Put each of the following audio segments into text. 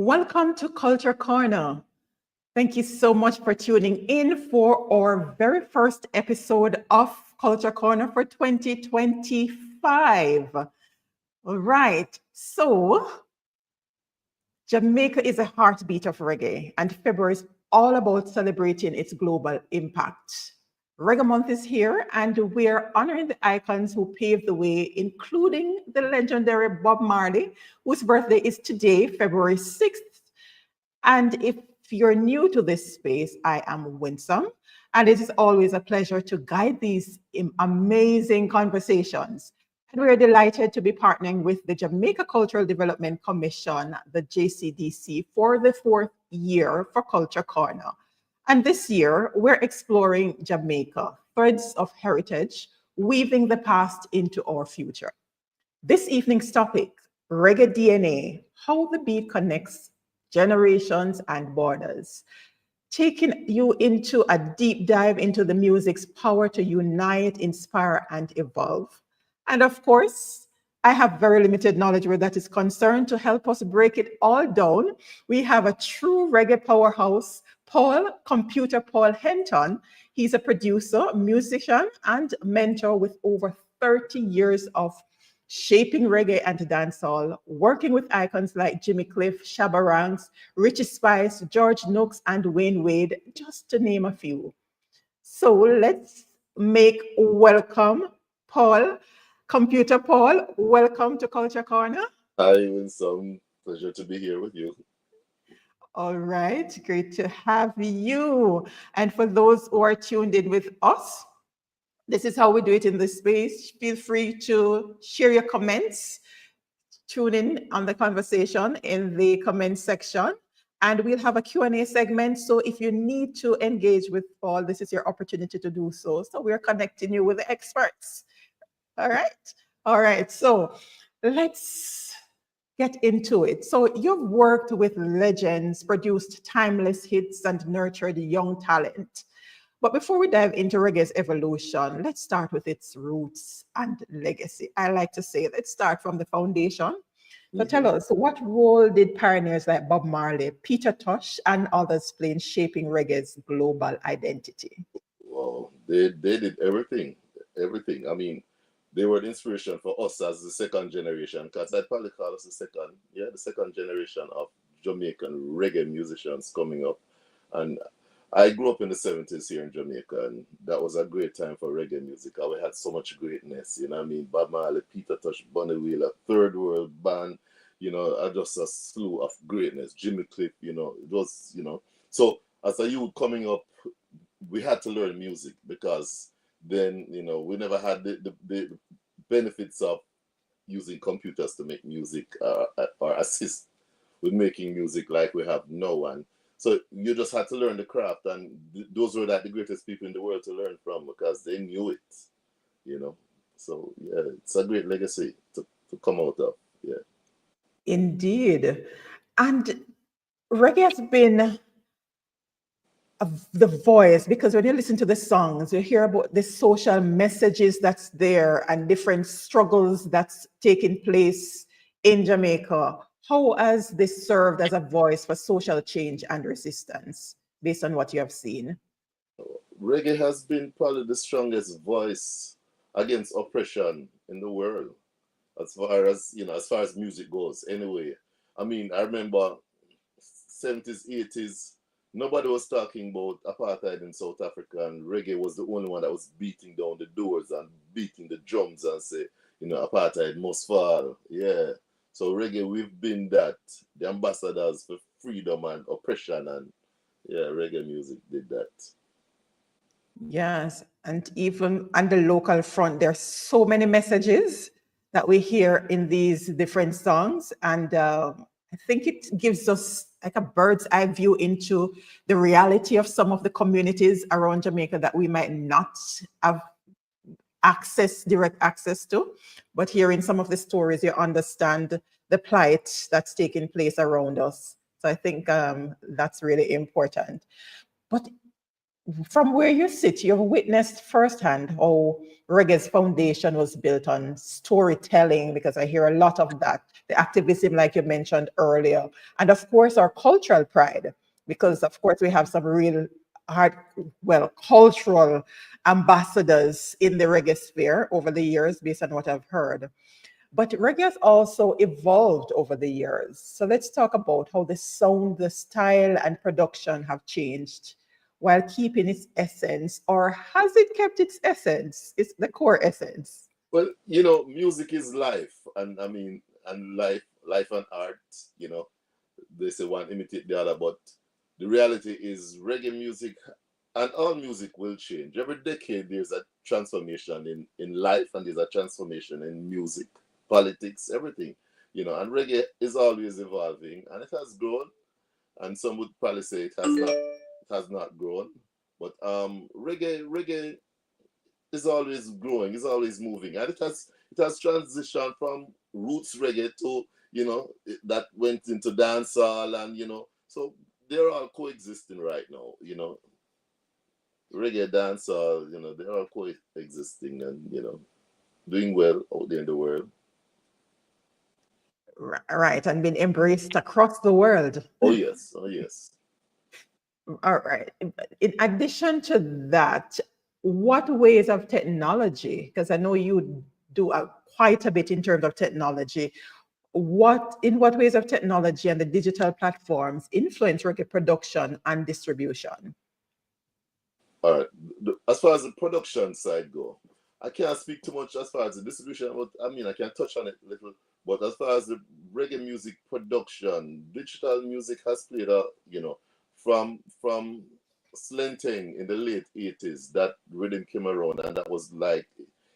Welcome to Culture Corner. Thank you so much for tuning in for our very first episode of Culture Corner for 2025. All right, so Jamaica is a heartbeat of reggae, and February is all about celebrating its global impact. Reggae Month is here, and we're honoring the icons who paved the way, including the legendary Bob Marley, whose birthday is today, February 6th. And if you're new to this space, I am Winsome, and it is always a pleasure to guide these amazing conversations. And we're delighted to be partnering with the Jamaica Cultural Development Commission, the JCDC, for the fourth year for Culture Corner. And this year, we're exploring Jamaica, threads of heritage, weaving the past into our future. This evening's topic, Reggae DNA, how the beat connects generations and borders, taking you into a deep dive into the music's power to unite, inspire, and evolve. And of course, I have very limited knowledge where that is concerned. To help us break it all down, we have a true reggae powerhouse, Paul Computer Paul Henton. He's a producer, musician, and mentor with over 30 years of shaping reggae and dancehall, working with icons like Jimmy Cliff, Shabba Ranks, Richie Spice, George Nooks, and Wayne Wade, just to name a few. So let's make welcome Paul, Computer Paul. Welcome to Culture Corner. Hi, Winsome. Pleasure to be here with you. All right, great to have you. And for those who are tuned in with us, this is how we do it in this space. Feel free to share your comments. Tune in on the conversation in the comment section. And we'll have a Q&A segment. So if you need to engage with Paul, this is your opportunity to do so. So we're connecting you with the experts. All right. All right. So let's get into it. So you've worked with legends, produced timeless hits, and nurtured young talent. But before we dive into reggae's evolution, let's start with its roots and legacy. I like to say, let's start from the foundation. So tell us, what role did pioneers like Bob Marley, Peter Tosh, and others play in shaping reggae's global identity? Well, they did everything. Everything. I mean, they were the inspiration for us as the second generation, because I'd probably call us the second generation of Jamaican reggae musicians coming up. And I grew up in the 70s here in Jamaica, and that was a great time for reggae music. We had so much greatness, you know what I mean? Bob Marley, Peter Tosh, Bunny Wheeler, Third World Band, just a slew of greatness. Jimmy Cliff, it was, So as a youth coming up, we had to learn music because then, we never had the benefits of using computers to make music or assist with making music like we have now. And so you just had to learn the craft, and those were like the greatest people in the world to learn from because they knew it. So yeah, it's a great legacy to come out of. Yeah. Indeed. And reggae has been the voice, because when you listen to the songs, you hear about the social messages that's there and different struggles that's taking place in Jamaica. How has this served as a voice for social change and resistance, based on what you have seen? Reggae has been probably the strongest voice against oppression in the world, as far as music goes. Anyway, I mean, I remember 70s, 80s. Nobody was talking about apartheid in South Africa, and reggae was the only one that was beating down the doors and beating the drums and say, apartheid must fall. Yeah. So reggae, we've been the ambassadors for freedom and oppression, and yeah, reggae music did that. Yes, and even on the local front, there's so many messages that we hear in these different songs, and I think it gives us like a bird's eye view into the reality of some of the communities around Jamaica that we might not have direct access to. But hearing some of the stories, you understand the plight that's taking place around us. So I think that's really important. But from where you sit, you've witnessed firsthand how reggae's foundation was built on storytelling, because I hear a lot of that, the activism, like you mentioned earlier, and of course, our cultural pride, because of course, we have some real hard, well, cultural ambassadors in the reggae sphere over the years, based on what I've heard. But reggae has also evolved over the years. So let's talk about how the sound, the style, and production have changed while keeping its essence, or has it kept its essence? It's the core essence. Well, music is life, and I mean, and life and art. You know, they say one imitate the other, but the reality is reggae music and all music will change. Every decade there's a transformation in life, and there's a transformation in music, politics, everything. And reggae is always evolving, and it has grown, and some would probably say it has not grown. But reggae is always growing, is always moving, and it has transitioned from roots reggae to that went into dancehall, and so they're all coexisting right now. Reggae, dancehall, they're all coexisting, and doing well out there in the world. Right, and been embraced across the world. Oh yes, oh yes. All right. In addition to that, what ways of technology, because I know you do quite a bit in terms of technology, in what ways of technology and the digital platforms influence reggae production and distribution? All right. As far as the production side go, I can't speak too much as far as the distribution, but I mean I can touch on it a little. But as far as the reggae music production, digital music has played a from slanting in the late 80s, that rhythm came around, and that was like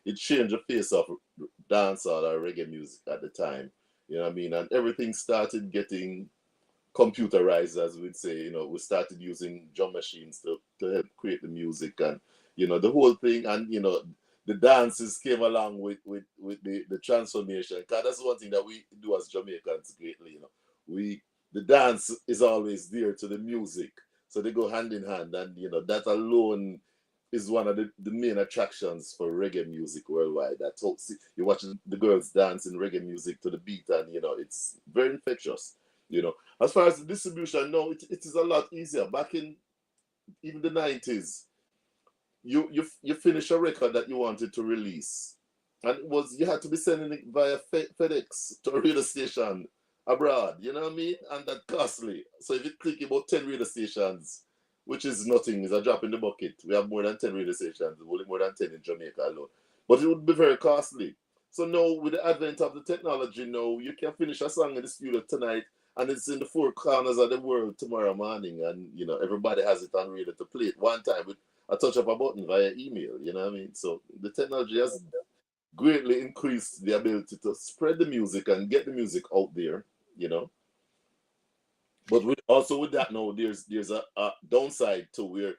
it changed the face of dancehall or reggae music at the time. You know what I mean? And everything started getting computerized, as we'd say. We started using drum machines to help create the music, and the whole thing, and the dances came along with the transformation. Because that's one thing that we do as Jamaicans greatly. The dance is always there to the music, so they go hand in hand, and that alone is one of the main attractions for reggae music worldwide. You watch the girls dancing reggae music to the beat, and it's very infectious. As far as the distribution, no, it is a lot easier. Back in even the 90s, you finish a record that you wanted to release, and you had to be sending it via FedEx to a radio station abroad. You know what I mean? And that costly. So if you click about 10 radio stations, which is nothing, is a drop in the bucket. We have more than 10 radio stations, only more than 10 in Jamaica alone. But it would be very costly. So now, with the advent of the technology, now you can finish a song in the studio tonight, and it's in the four corners of the world tomorrow morning, and everybody has it on radio to play it one time with a touch of a button via email. You know what I mean? So the technology has greatly increased the ability to spread the music and get the music out there. But with that, now there's a downside to where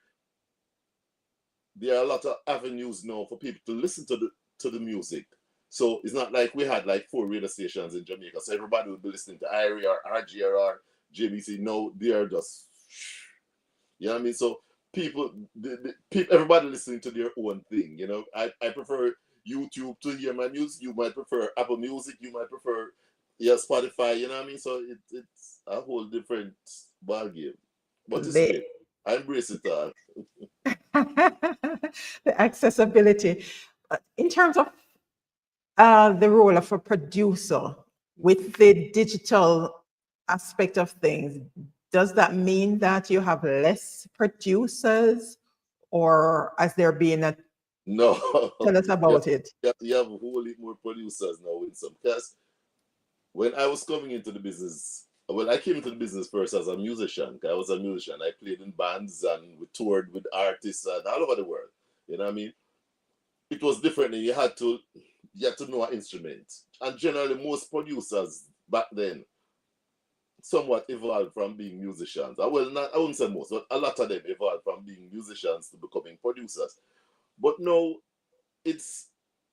there are a lot of avenues now for people to listen to the music. So it's not like we had like 4 radio stations in Jamaica, so everybody would be listening to IRE or RGR or JBC. No, they are just, you know what I mean? So everybody listening to their own thing. I prefer YouTube to hear my music. You might prefer Apple Music. You might prefer Spotify. You know what I mean? So it's a whole different ball game, but it's great. I embrace it all. The accessibility. In terms of the role of a producer with the digital aspect of things, does that mean that you have less producers, or has there been a... No. Tell us about it. You have a whole lot more producers now, Winsome. Because when I was coming into the business, well, I came into the business first as a musician. I was a musician. I played in bands, and we toured with artists and all over the world. You know what I mean? It was different. You had to know an instrument. And generally, most producers back then somewhat evolved from being musicians. I wouldn't say most, but a lot of them evolved from being musicians to becoming producers. But no, it's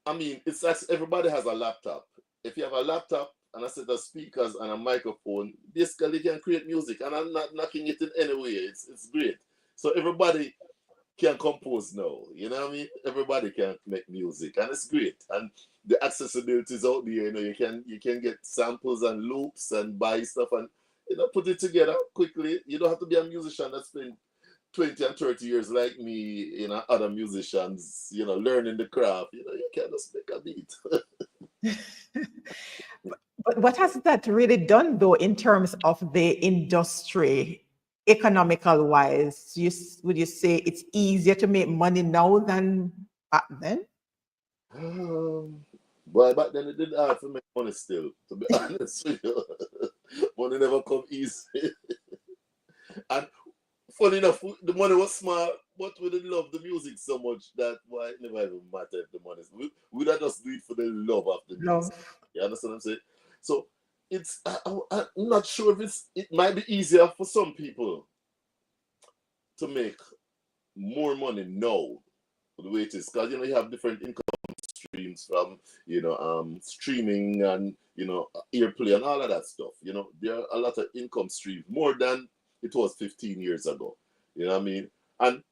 as everybody has a laptop. If you have a laptop and a set of speakers and a microphone, basically you can create music. And I'm not knocking it in any way. It's great. So everybody can compose now. You know what I mean? Everybody can make music, and it's great. And the accessibility is out there. You know, you can get samples and loops and buy stuff and put it together quickly. You don't have to be a musician that's been 20 and 30 years like me, other musicians, learning the craft. You can just make a beat. But what has that really done, though, in terms of the industry, economical wise? Would you say it's easier to make money now than back then? But back then it didn't hard to make money still, to be honest with you. Money never come easy. And funny enough, the money was small, but we didn't love the music so much that why it never even mattered the money. We'd just do it for the love of the music. You understand what I'm saying? So it's I'm not sure if it might be easier for some people to make more money now the way it is, because you have different income streams from streaming and airplay and all of that stuff. There are a lot of income streams, more than it was 15 years ago. You know what I mean? And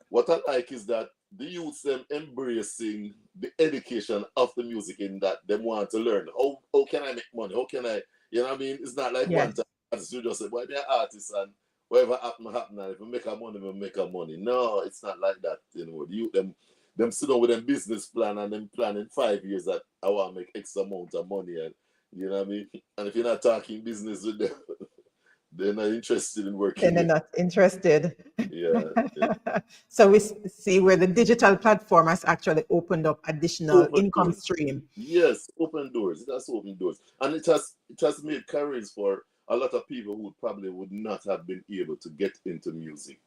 what I like is that the youths them embracing the education of the music, in that they want to learn how can I make money? How can I, you know what I mean? It's not like one time you just say, well, they're artists and whatever happen, and if we make a money, we make a money. No, it's not like that. The youth them sit down with them business plan and them plan in 5 years that I want to make X amount of money, and you know what I mean? And if you're not talking business with them, they're not interested in working. They're not interested. Yeah. So we see where the digital platform has actually opened up additional income stream. Yes, open doors. It has opened doors, and it has made careers for a lot of people who probably would not have been able to get into music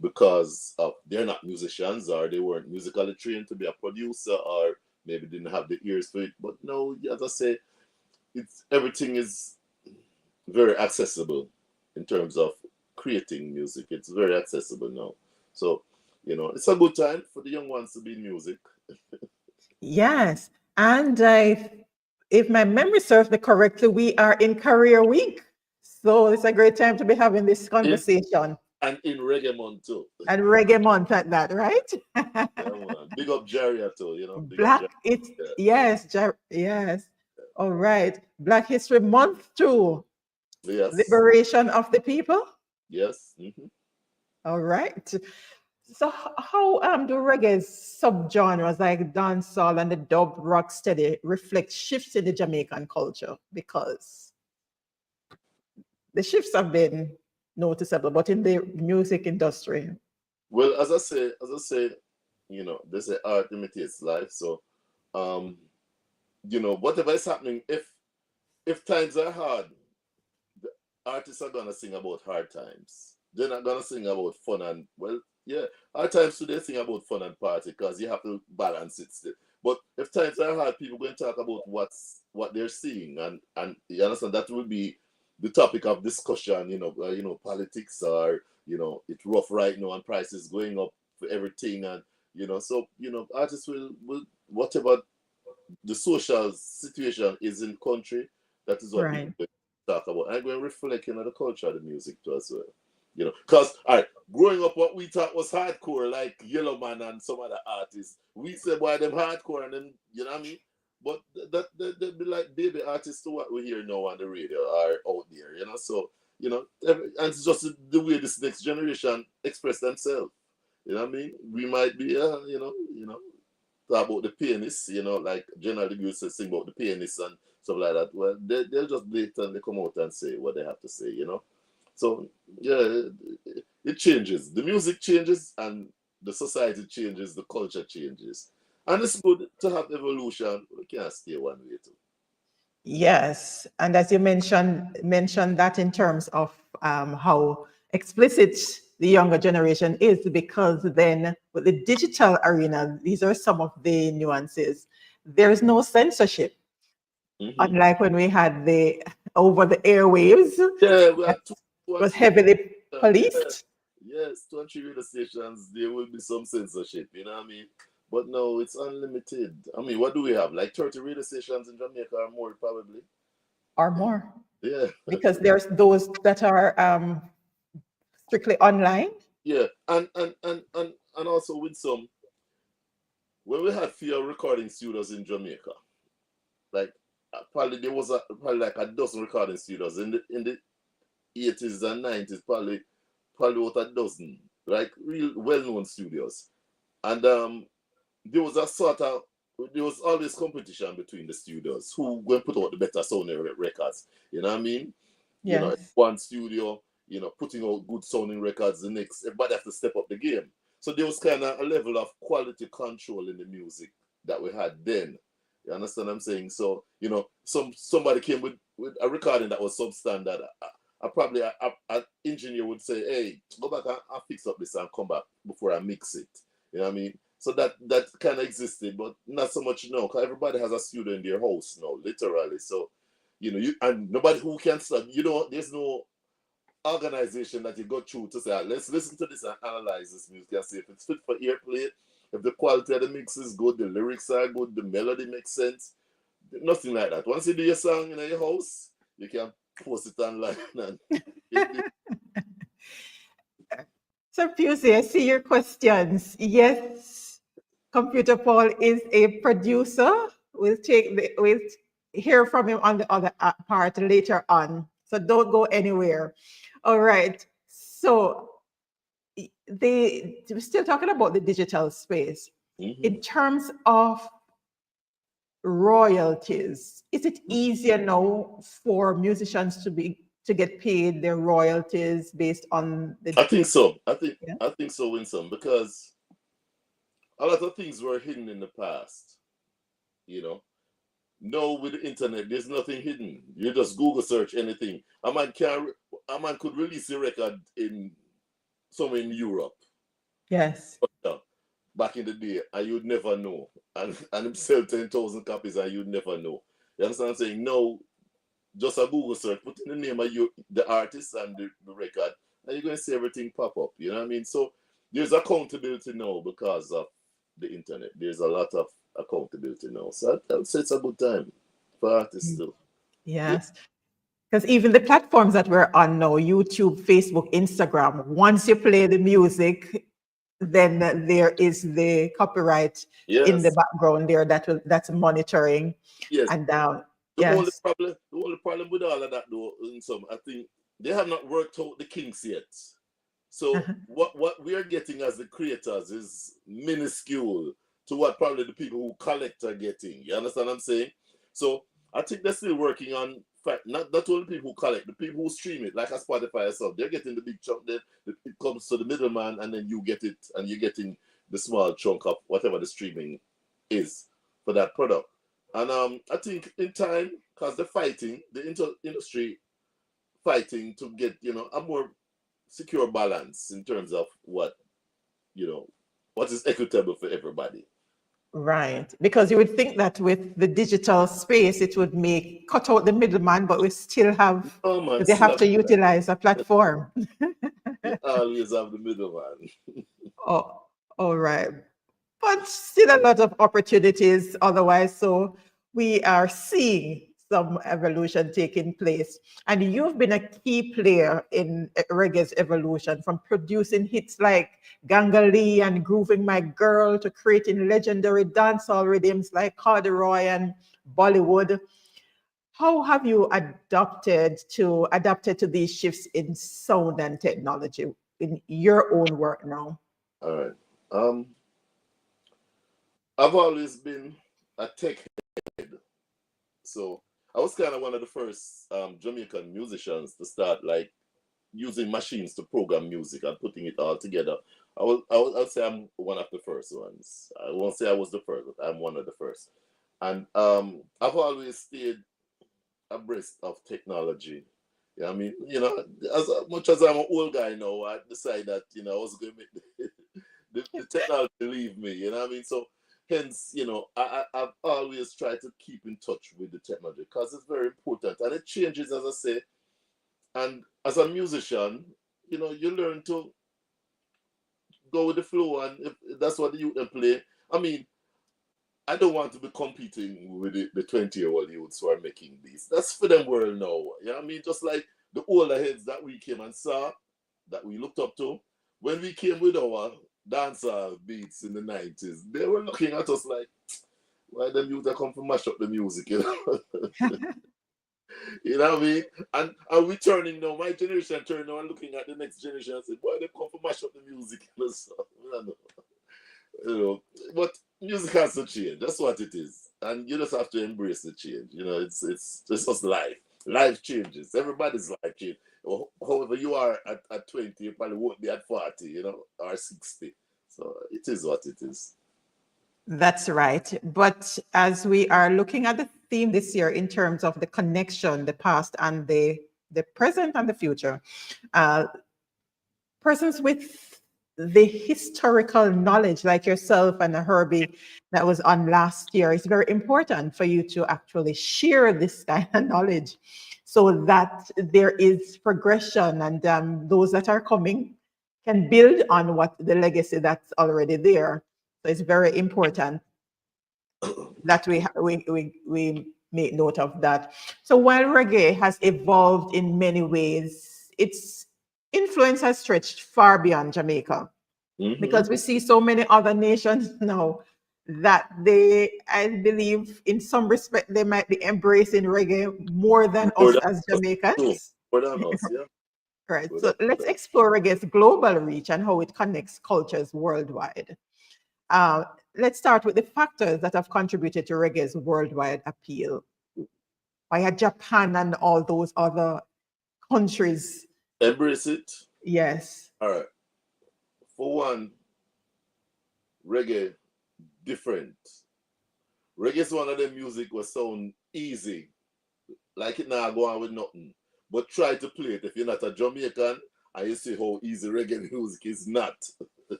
because they're not musicians, or they weren't musically trained to be a producer, or maybe didn't have the ears for it. But no, as I say, everything is very accessible in terms of creating music. It's very accessible now. So, it's a good time for the young ones to be in music. Yes. And if my memory serves me correctly, we are in Career Week. So it's a great time to be having this conversation. And in Reggae Month too. And Reggae Month at that, right? Yeah, big up Jaria too, Black, yes. All right. Black History Month too. Yes. Liberation of the people. Yes. Mm-hmm. All right. So how do reggae subgenres like dancehall and the dub rock steady reflect shifts in the Jamaican culture? Because the shifts have been noticeable, but in the music industry. Well, as I say, they say art imitates life. So, whatever is happening, if times are hard, the artists are gonna sing about hard times. They're not gonna sing about fun and hard times today sing about fun and party because you have to balance it still. But if times are hard, people are going to talk about what they're seeing, and you understand that will be the topic of discussion. Politics, or it's rough right now and prices going up for everything, and artists will whatever the social situation is in country, that is what people talk about, and going reflecting on the culture of the music too as well. Because growing up, what we thought was hardcore, like Yellow Man and some other artists, we said, "Boy, them hardcore," and then you know what I mean. But they be like baby artists to what we hear now on the radio or out there, So and it's just the way this next generation express themselves. You know what I mean? We might be, talk about the pianists, like generally we used to sing about the pianists and stuff like that. Well, they'll just blatantly come out and say what they have to say, So yeah, it changes. The music changes, and the society changes, the culture changes. And it's good to have evolution. We can't stay one way too. Yes, and as you mentioned that in terms of how explicit the younger generation is, because then with the digital arena, these are some of the nuances. There is no censorship, unlike when we had the over the airwaves. Yeah, we had was heavily policed. Yes, 2 and 3 radio stations, there will be some censorship, you know what I mean? But no, it's unlimited. I mean, what do we have? Like 30 radio stations in Jamaica or more, probably. Or more. Yeah. Because there's those that are strictly online. Yeah, and and also Winsome, when we had fewer recording studios in Jamaica, like probably there was probably like a dozen recording studios in the 80s and 90s, probably about a dozen, like real well-known studios. And there was there was always competition between the studios who going to put out the better sounding records. You know what I mean? You know, Yes. one studio, you know, putting out good sounding records, the next everybody have to step up the game. So there was kind of a level of quality control in the music that we had then. You understand what I'm saying? So, you know, somebody came with a recording that was substandard. Probably an engineer would say, hey, go back and fix up this and come back before I mix it. You know what I mean? So that kind of existed, but not so much now, because everybody has a studio in their house now, literally. So, you know, and nobody who can start, you know, there's no organization that you go through to say, let's listen to this and analyze this music and see if it's fit for airplay, if the quality of the mix is good, the lyrics are good, the melody makes sense. Nothing like that. Once you do your song in your house, you can post it online. And So, Pusey, I see your questions. Yes, Computer Paul is a producer. We'll hear from him on the other part later on. So don't go anywhere. All right. So we're still talking about the digital space. In terms of royalties, is it easier now for musicians to get paid their royalties based on the? I think so. I think so, Winsome, because a lot of things were hidden in the past. You know, now with the internet, there's nothing hidden. You just Google search anything. A man could release a record somewhere in Europe. Yes. Back in the day, and you'd never know. And him sell 10,000 copies, and you'd never know. You understand what I'm saying? No, just a Google search, put in the name of the artist and the record, and you're going to see everything pop up. You know what I mean? So there's accountability now because of the internet. There's a lot of accountability now. So I would say it's a good time for artists too. Yes. Because even the platforms that we're on now, YouTube, Facebook, Instagram, once you play the music, then there is the copyright in the background there that's monitoring. Yes. And the only problem with all of that though, I think they have not worked out the kinks yet. So what we are getting as the creators is minuscule to what probably the people who collect are getting. You understand what I'm saying? So I think they're still working on not only people who collect, the people who stream it, like a Spotify or something, they're getting the big chunk. Then it comes to the middleman, and then you get it, and you're getting the small chunk of whatever the streaming is for that product. And I think in time, because the industry fighting to get, you know, a more secure balance in terms of what is equitable for everybody. Right, because you would think that with the digital space, it would cut out the middleman, but we still have, they have to utilize a platform. You always have the middleman. Oh, all right. But still a lot of opportunities otherwise. So we are seeing some evolution taking place. And you've been a key player in reggae's evolution, from producing hits like Gangali and Grooving My Girl to creating legendary dancehall rhythms like Corduroy and Bollywood. How have you adapted to these shifts in sound and technology in your own work now? All right. I've always been a tech head. So I was kind of one of the first Jamaican musicians to start like using machines to program music and putting it all together. I would say I'm one of the first ones. I won't say I was the first, but I'm one of the first. And I've always stayed abreast of technology. Yeah, I mean, you know, as much as I'm an old guy now, I decided that, you know, I was going to make the technology leave me, you know what I mean? So hence, you know, I've always tried to keep in touch with the technology because it's very important, and it changes, as I say. And as a musician, you know, you learn to go with the flow, and if that's what you play. I mean, I don't want to be competing with the 20-year-old youths who are making these. That's for them world now. You know what I mean? Just like the older heads that we came and saw, that we looked up to, when we came with our dancehall beats in the 90s, they were looking at us like, why them youth that come to mash up the music, you know? You know what I mean? And we turning now, my generation turning now and looking at the next generation and say, why they come to mash up the music? You know, so, I don't know. You know, but music has to change. That's what it is, and you just have to embrace the change. You know, it's just life. Life changes. Everybody's life changes. However you are at 20, you probably won't be at 40. You know, or 60. So it is what it is. That's right. But as we are looking at the theme this year in terms of the connection, the past and the present and the future, uh, persons with the historical knowledge, like yourself and Herbie, that was on last year, it's very important for you to actually share this kind of knowledge so that there is progression and those that are coming can build on what the legacy that's already there. So it's very important that we make note of that. So while reggae has evolved in many ways, its influence has stretched far beyond Jamaica because we see so many other nations now that they, I believe, in some respect, they might be embracing reggae more than More us than as us, too. Jamaicans. More than us, yeah. Right. More So than let's us. explore reggae's global reach and how it connects cultures worldwide. Uh, let's start with the factors that have contributed to reggae's worldwide appeal. Via Japan and all those other countries. Embrace it. Yes. All right. For one, reggae different. Reggae is one of the music will sound easy, like it now go on with nothing. But try to play it if you're not a Jamaican and you see how easy reggae music is not.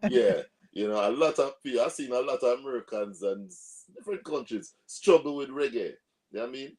Yeah, you know, a lot of people, I've seen a lot of Americans and different countries struggle with reggae. You know what I mean?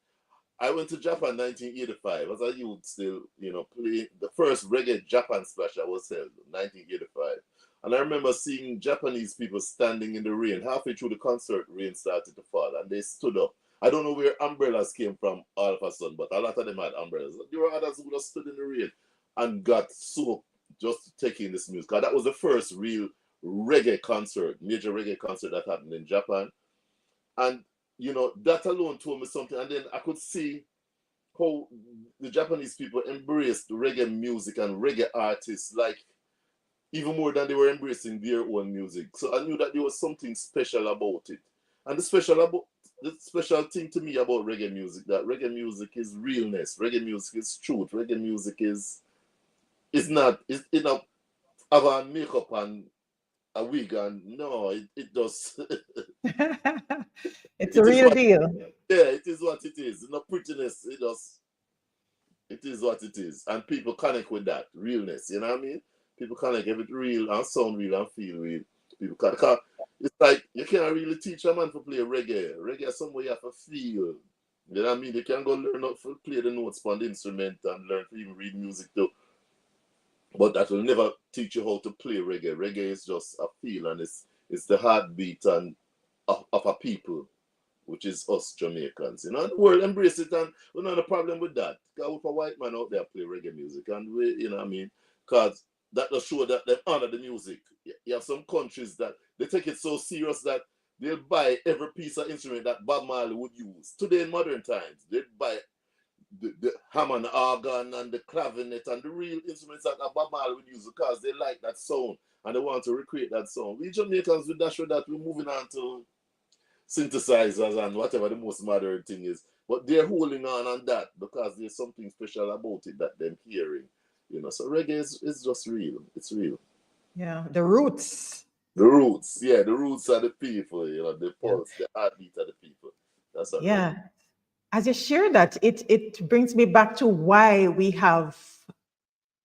I went to Japan 1985 as a youth still, you know, playing the first reggae Japan splash I was held 1985. And I remember seeing Japanese people standing in the rain. Halfway through the concert, rain started to fall and they stood up. I don't know where umbrellas came from all of a sudden, but a lot of them had umbrellas. There were others who just stood in the rain and got soaked just taking this music. That was the first real reggae concert, major reggae concert that happened in Japan. And you know, that alone told me something. And then I could see how the Japanese people embraced reggae music and reggae artists, like even more than they were embracing their own music. So I knew that there was something special about it. And the special thing to me about reggae music, that reggae music is realness, reggae music is truth, reggae music is not it not have on makeup and a wig and no, it does It's a it is real what deal. yeah, it is what it is. No prettiness, it is what it is. And people connect with that realness, you know what I mean? People connect if it real and sound real and feel real. People connect. 'Cause it's like you can't really teach a man to play reggae. Reggae is somewhere you have to feel. You know what I mean? You can go learn how to play the notes on the instrument and learn to even read music too. But that will never teach you how to play reggae. Reggae is just a feel and it's the heartbeat and of a people, which is us Jamaicans. You know, the world embrace it and we don't have a problem with that. Because if a white man out there play reggae music and we, you know what I mean? Because that does show that they honor the music. You have some countries that they take it so serious that they'll buy every piece of instrument that Bob Marley would use. Today in modern times, they'd buy the hammer and the organ and the clavinet and the real instruments that Bob Marley would use because they like that sound and they want to recreate that sound. We Jamaicans with that show that we're moving on to synthesizers and whatever the most modern thing is. But they're holding on that because there's something special about it that they're hearing. You know, so reggae is just real. It's real. Yeah, the roots. The roots, yeah, the roots are the people, you know, the Yeah. pulse, the heartbeat of the people. That's what reggae. Yeah. As you share that, it brings me back to why we have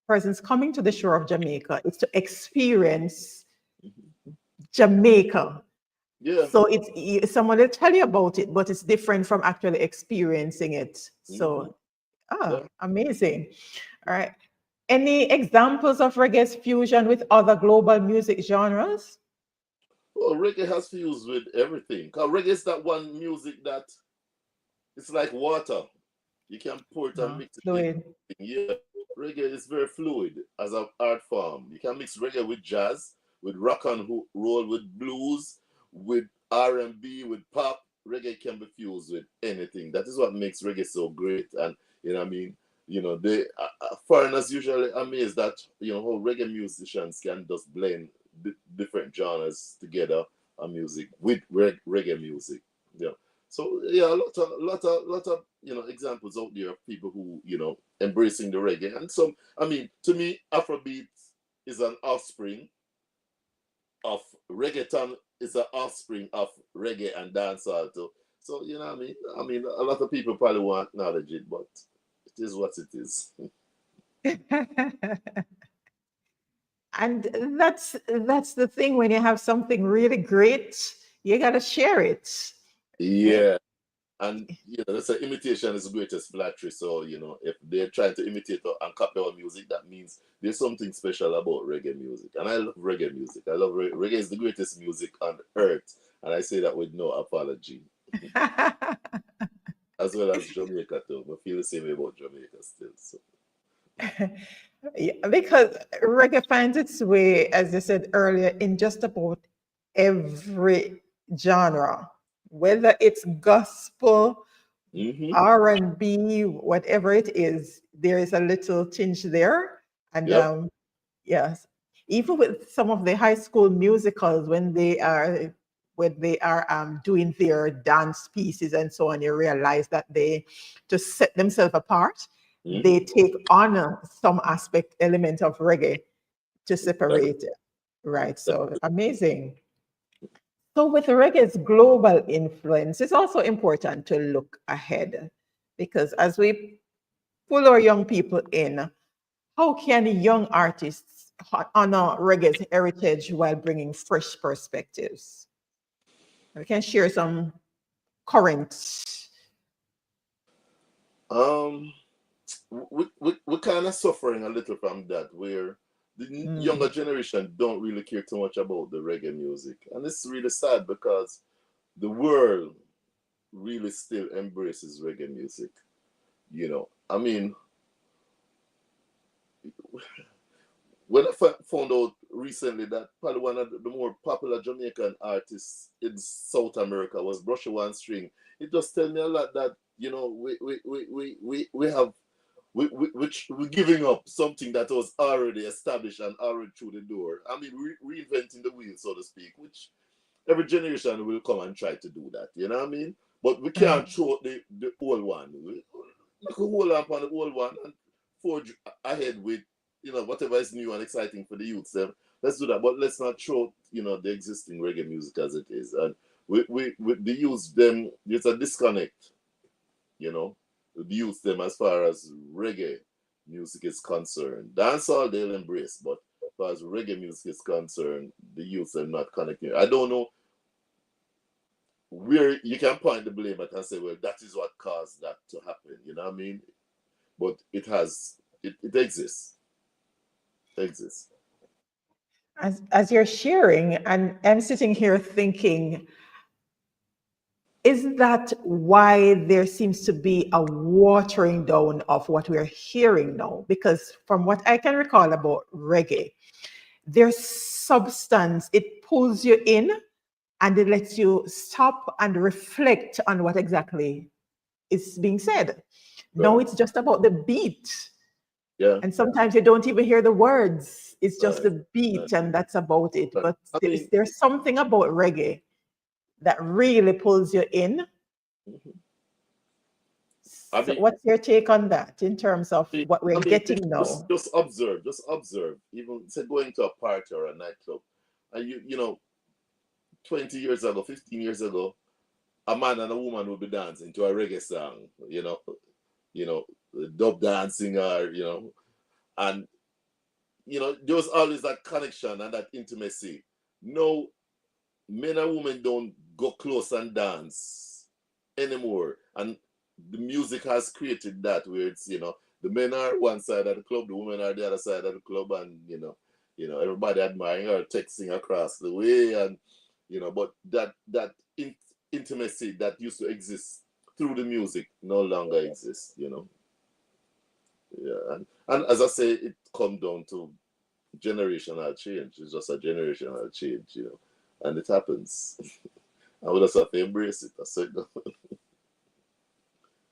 persons coming to the shore of Jamaica. It's to experience Jamaica. Yeah. So someone will tell you about it, but it's different from actually experiencing it. Mm-hmm. So, Yeah. amazing. All right. Any examples of reggae's fusion with other global music genres? Well, reggae has fused with everything. Cause reggae is that one music that it's like water. You can pour it and mix it in. Fluid. Yeah. reggae is very fluid as an art form. You can mix reggae with jazz, with rock and roll, with blues, with R&B, with pop. Reggae can be fused with anything. That is what makes reggae so great. And you know, what I mean, they foreigners usually amazed that how reggae musicians can just blend different genres together on music with reggae music. Yeah. So yeah, a lot of examples out there of people who embracing the reggae, and some. I mean, to me, Afrobeat is an offspring of reggaeton. Is an offspring of reggae and dancehall too. So you know what I mean. I mean, a lot of people probably won't acknowledge it, but it is what it is. And that's the thing, when you have something really great, you got to share it. Yeah. Yeah. And they say imitation is the greatest flattery. So if they're trying to imitate and copy our music, that means there's something special about reggae music. And I love reggae music. I love reggae is the greatest music on earth, and I say that with no apology. As well as Jamaica too. I feel the same way about Jamaica still. So. Yeah, because reggae finds its way, as I said earlier, in just about every genre, whether it's gospel, Mm-hmm. R&B, whatever it is, there is a little tinge there. And Yep. yes, even with some of the high school musicals, when they are doing their dance pieces and so on, you realize that they, to set themselves apart, they Mm-hmm. take on some element of reggae to separate it. Right. So amazing. So, with reggae's global influence, it's also important to look ahead, because as we pull our young people in, how can young artists honor reggae's heritage while bringing fresh perspectives? We can share some current. Um, we're kind of suffering a little from that, where the younger Mm, generation don't really care too much about the reggae music, and it's really sad because the world really still embraces reggae music. I mean, when I found out recently that probably one of the more popular Jamaican artists in South America was Brushy One String, it just tell me a lot that we have we're giving up something that was already established and already through the door. I mean, reinventing the wheel, so to speak, which every generation will come and try to do that. You know what I mean? But we mm. can't throw the old one. We could hold on the old one and forge ahead with whatever is new and exciting for the youths. Let's do that, but let's not throw the existing reggae music as it is. And we the youths, them, there's a disconnect. You know, the youths, them, as far as reggae music is concerned. Dancehall they'll embrace, but as far as reggae music is concerned, the youths are not connecting. I don't know where you can point the blame at and say, well, that is what caused that to happen. You know what I mean? But it exists. It exists. As you're sharing, and I'm sitting here thinking, is that why there seems to be a watering down of what we're hearing now? Because from what I can recall about reggae, there's substance, it pulls you in and it lets you stop and reflect on what exactly is being said. Now Right. it's just about the beat. Yeah. And sometimes you don't even hear the words. It's just Right. the beat, Right. and that's about it. Right. But I mean, there's something about reggae that really pulls you in. mhm. I So mean, what's your take on that in terms of what we're if getting just now? just observe. Even say going to a party or a nightclub, and 20 years ago, 15 years ago, a man and a woman would be dancing to a reggae song. You know, dub dancing, or and there was always that connection and that intimacy. No, men and women don't go close and dance anymore. And the music has created that, where it's, the men are one side of the club, the women are the other side of the club, and everybody admiring her, texting across the way, and but that intimacy that used to exist through the music no longer exists. Yeah, And as I say, it come down to generational change. It's just a generational change, you know, and it happens. And we just have to embrace it. That's it.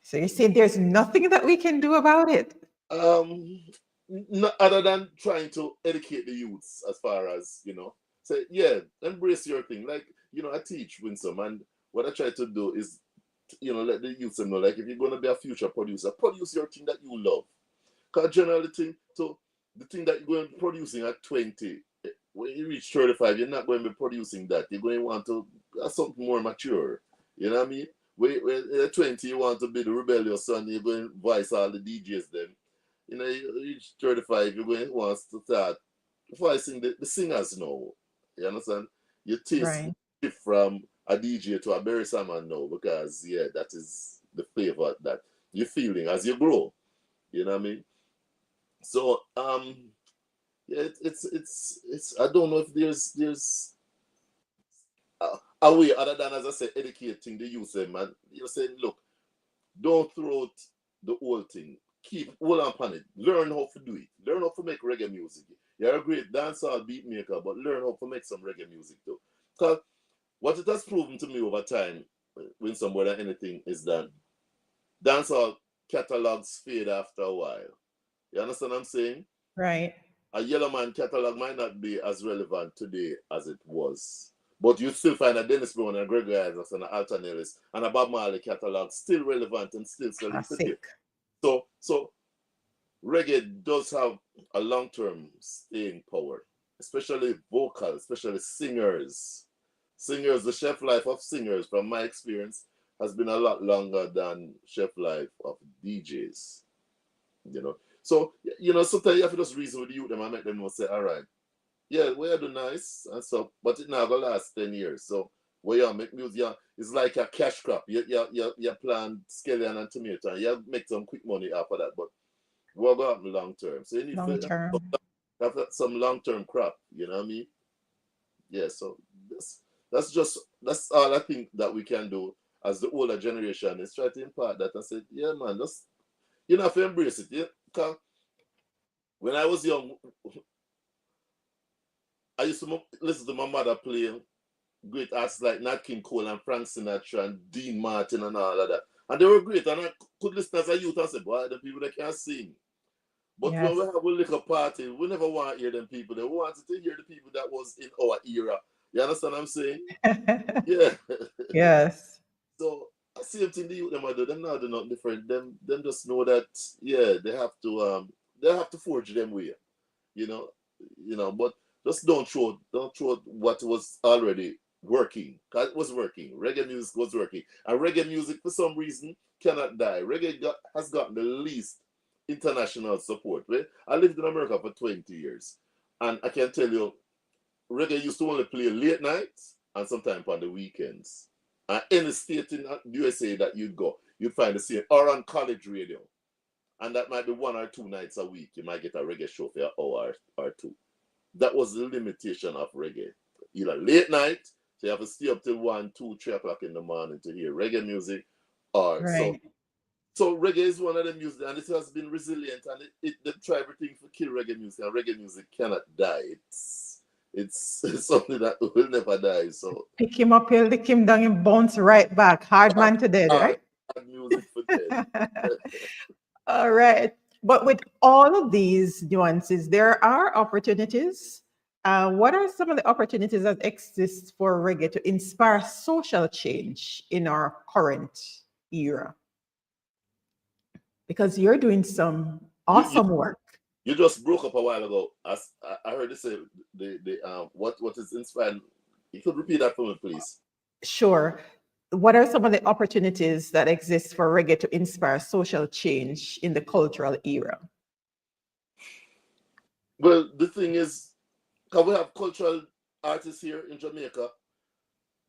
So you're saying there's nothing that we can do about it? Um, other than trying to educate the youths, as far as, you know, say, yeah, embrace your thing. Like, you know, I teach Winsome, and what I try to do is, you know, let the youths know, like, if you're going to be a future producer, produce your thing that you love. Because generally, the thing that you're going to be producing at 20, when you reach 35, you're not going to be producing that. You're going to want to have something more mature. You know what I mean? When at 20, you want to be the rebellious son, you're going to voice all the DJs then. You know, you reach 35, you're going to want to start voicing the singers now. You understand? Your taste Right. shift from a DJ to a Barry Salmon now, because, yeah, that is the flavor that you're feeling as you grow. You know what I mean? So, yeah, it's I don't know if there's a way other than, as I said, educating the youth, man. You're saying, look, don't throw out the old thing. Hold on it. Learn how to do it. Learn how to make reggae music. You're a great dancehall beat maker, but learn how to make some reggae music too. Because what it has proven to me over time, when some more than anything, is that dancehall catalogs fade after a while. You understand what I'm saying? Right. A Yellow Man catalog might not be as relevant today as it was. But you still find a Dennis Brown and a Gregory Isaacs and an Alton Ellis and a Bob Marley catalog still relevant and still selling today. Classic. So reggae does have a long-term staying power, especially vocal, especially singers. Singers, the shelf life of singers, from my experience, has been a lot longer than shelf life of DJs. You know. So, you know, sometimes you have to just reason with the youth them and make them know, say, all right, yeah, we are doing nice and stuff, but it not gonna last 10 years. So where you make music, it's like a cash crop. You plant scallion and tomato, and you make some quick money after that, but we're going to long term. So you need Long to term. have some long term crop, you know what I mean? Yeah, so that's all I think that we can do as the older generation is try to impart that. I said, yeah, man, just you have to embrace it. Yeah? 'Cause when I was young, I used to listen to my mother play great artists like Nat King Cole and Frank Sinatra and Dean Martin and all of that. And they were great. And I could listen as a youth and say, boy, the people that can't sing. But when Yes. we have a little party, we never want to hear them people. They wanted to hear the people that was in our era. You understand what I'm saying? Yeah. Yes. So I see them thing the youth them do. Them now do nothing different. Them just know that, yeah, they have to forge them way. You know, but just don't throw what was already working. Cause it was working. Reggae music was working, and reggae music for some reason cannot die. Has gotten the least international support. Right? I lived in America for 20 years, and I can tell you, reggae used to only play late nights and sometimes on the weekends. And any state in the USA that you'd go, you'd find the same, or on college radio. And that might be 1 or 2 nights a week. You might get a reggae show for an hour or two. That was the limitation of reggae. Either late night, so you have to stay up till 1, 2, 3 o'clock in the morning to hear reggae music, or Right. so reggae is one of the music, and it has been resilient, and they try everything to kill reggae music, and reggae music cannot die. It's something that will never die. So Pick him up, he'll lick him down, and bounce right back. Hard hard, man to dead, hard, right? hard music for dead. All right. But with all of these nuances, there are opportunities. What are some of the opportunities that exist for reggae to inspire social change in our current era? Because you're doing some You, you awesome work. you just broke up a while ago. I heard you say the what is inspired. You could repeat that for me, please. Sure. What are some of the opportunities that exist for reggae to inspire social change in the cultural era? Well, the thing is, because we have cultural artists here in Jamaica,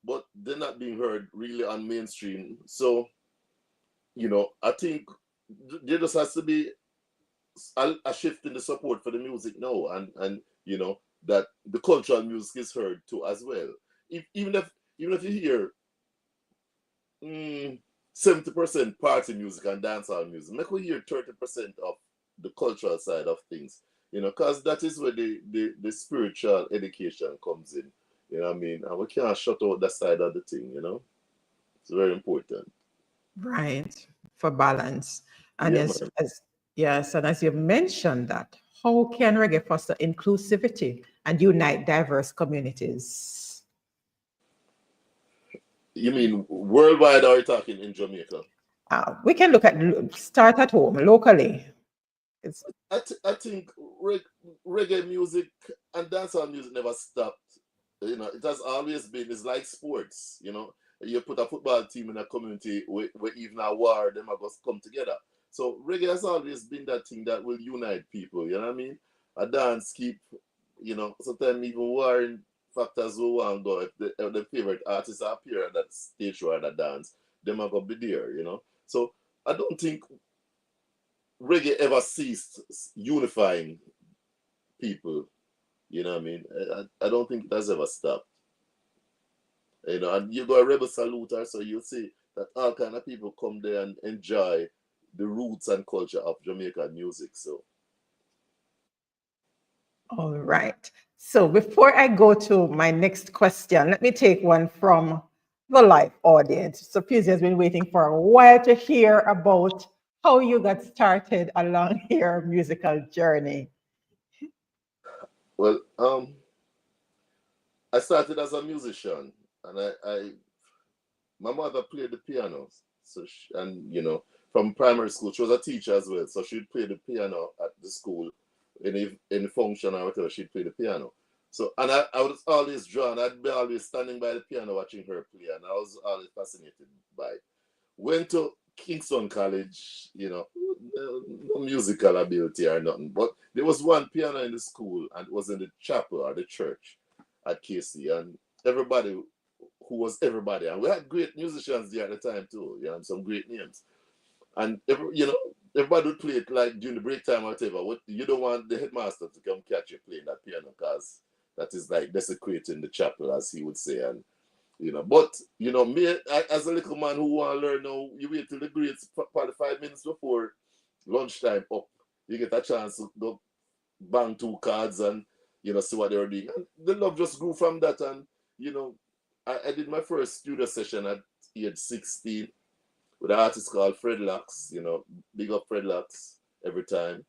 but they're not being heard really on mainstream. So, I think there just has to be a shift in the support for the music now, and that the cultural music is heard too as well. Even if you hear 70% party music and dancehall music, make we hear 30% of the cultural side of things, because that is where the spiritual education comes in. You know what I mean? And we can't shut out that side of the thing, It's very important. Right, for balance. And Yeah, man. yes, and as you mentioned that, how can reggae foster inclusivity and unite diverse communities? You mean worldwide, or are you talking in Jamaica? We can look at start at home locally. It's I think reggae music and dancehall music never stopped. It has always been. It's like sports. You put a football team in a community where even a war, them are going to come together. So reggae has always been that thing that will unite people. You know what I mean? A dance keep. Sometimes even warring factors who want to go. If the favorite artists appear at that stage or at that dance, them are going to be there. So I don't think reggae ever ceased unifying people. You know what I mean? I don't think it has ever stopped. And you go a rebel saluter, so you see that all kind of people come there and enjoy the roots and culture of Jamaican music. So all right. So before I go to my next question, let me take one from the live audience. So Fusey has been waiting for a while to hear about how you got started along your musical journey. well, I started as a musician, and my mother played the piano, so from primary school she was a teacher as well, so she'd play the piano at the school in the function or whatever. She'd play the piano. So, and I was always drawn. I'd be always standing by the piano watching her play, and I was always fascinated by it. Went to Kingston College, no musical ability or nothing, but there was one piano in the school, and it was in the chapel or the church at KC, and everybody who was everybody, and we had great musicians there at the time too, some great names, and everybody would play it like during the break time or whatever. You don't want the headmaster to come catch you playing that piano, because that is like desecrating the chapel, as he would say. And but me, as a little man who want to learn now, you wait till the grades probably 5 minutes before lunchtime up. You get a chance to go bang two cards and see what they were doing. And the love just grew from that. And I did my first studio session at age 16 with an artist called Fred Locks. Big up Fred Locks every time.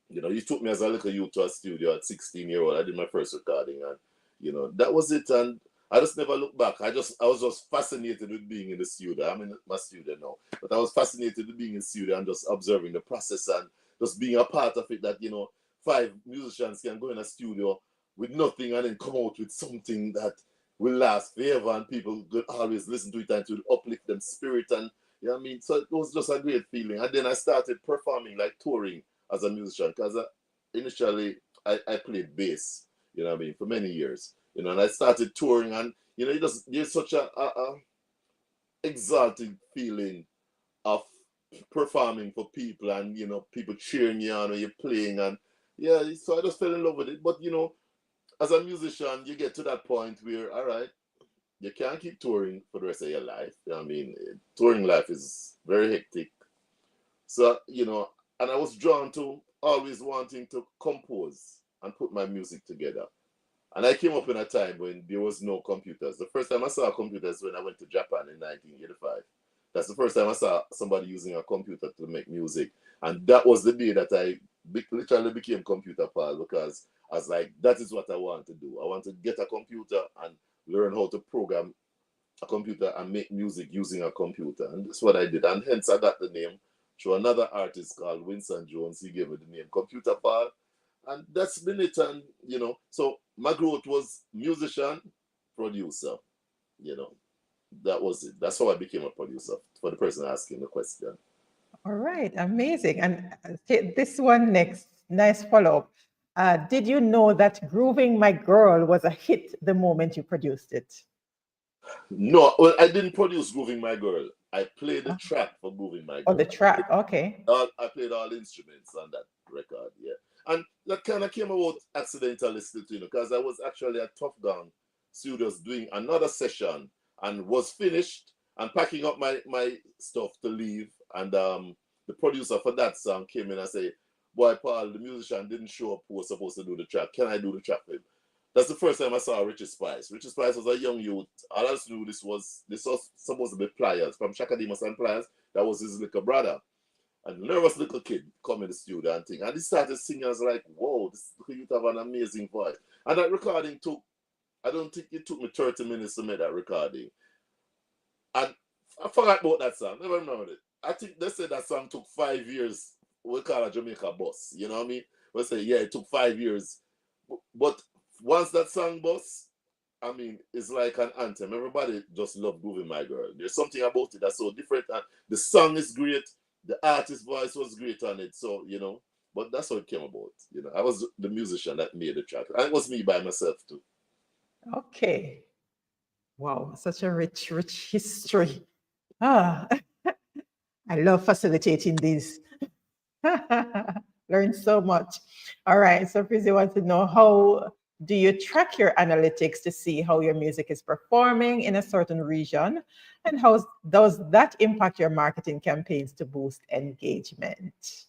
He took me as a little youth to a studio at 16-year-old. I did my first recording, and that was it. And I just never looked back. I was just fascinated with being in the studio. I'm in my studio now, but I was fascinated with being in the studio and just observing the process and just being a part of it. That 5 musicians can go in a studio with nothing and then come out with something that will last forever, and people will always listen to it and to uplift them spirit. And so it was just a great feeling. And then I started performing, like touring as a musician, because initially I played bass, for many years. And I started touring, and there's such a exalted feeling of performing for people, and people cheering you on when you're playing, and so I just fell in love with it. But as a musician, you get to that point where, all right, you can't keep touring for the rest of your life. Touring life is very hectic. So and I was drawn to always wanting to compose and put my music together. And I came up in a time when there was no computers. The first time I saw computers when I went to Japan in 1985. That's the first time I saw somebody using a computer to make music. And that was the day that I literally became Computer Paul, because I was like, that is what I want to do. I want to get a computer and learn how to program a computer and make music using a computer. And that's what I did. And hence I got the name through another artist called Winsome Jones. He gave me the name Computer Paul. And that's been it. And, so my growth was musician, producer, that was it. That's how I became a producer, for the person asking the question. All right, amazing. And this one next, nice follow-up. Did you know that Grooving My Girl was a hit the moment you produced it? No, well, I didn't produce Grooving My Girl. I played the track for Grooving My Oh, Girl. the track, okay. I played all instruments on that record, yeah. And that kind of came about accidentally still, because I was actually at Tough Down Studios doing another session and was finished and packing up my stuff to leave. And the producer for that song came in and said, boy, Paul, the musician, didn't show up who was supposed to do the track. Can I do the track for him? That's the first time I saw Richie Spice. Richie Spice was a young youth. All I just knew this was supposed to be Pliers from Shakademus and Pliers. That was his little brother. A nervous little kid come in the studio and thing. And he started singing. I was like, whoa, this little youth have an amazing voice. And that recording took, I don't think it took me 30 minutes to make that recording. And I forgot about that song. Never remembered it. I think they said that song took 5 years. We call it Jamaica Bus. You know what I mean? We say, yeah, it took 5 years. But once that song bus, I mean, it's like an anthem. Everybody just love Groovy My Girl. There's something about it that's so different. And the song is great. The artist's voice was great on it. So, you know, but that's how it came about. You know, I was the musician that made the track. And it was me by myself too. Okay. Wow, such a rich, rich history. Ah, I love facilitating these. Learn so much. All right. So Frizzy wants to know, how do you track your analytics to see how your music is performing in a certain region? And how does that impact your marketing campaigns to boost engagement?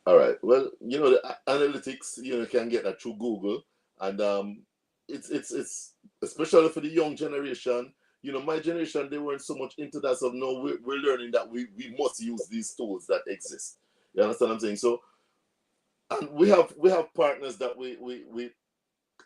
All right. Well, you know, the analytics, you know, can get that through Google. And it's especially for the young generation. You know, my generation, they weren't so much into that. So no, we're learning that we must use these tools that exist. You understand what I'm saying? So, and we have partners that we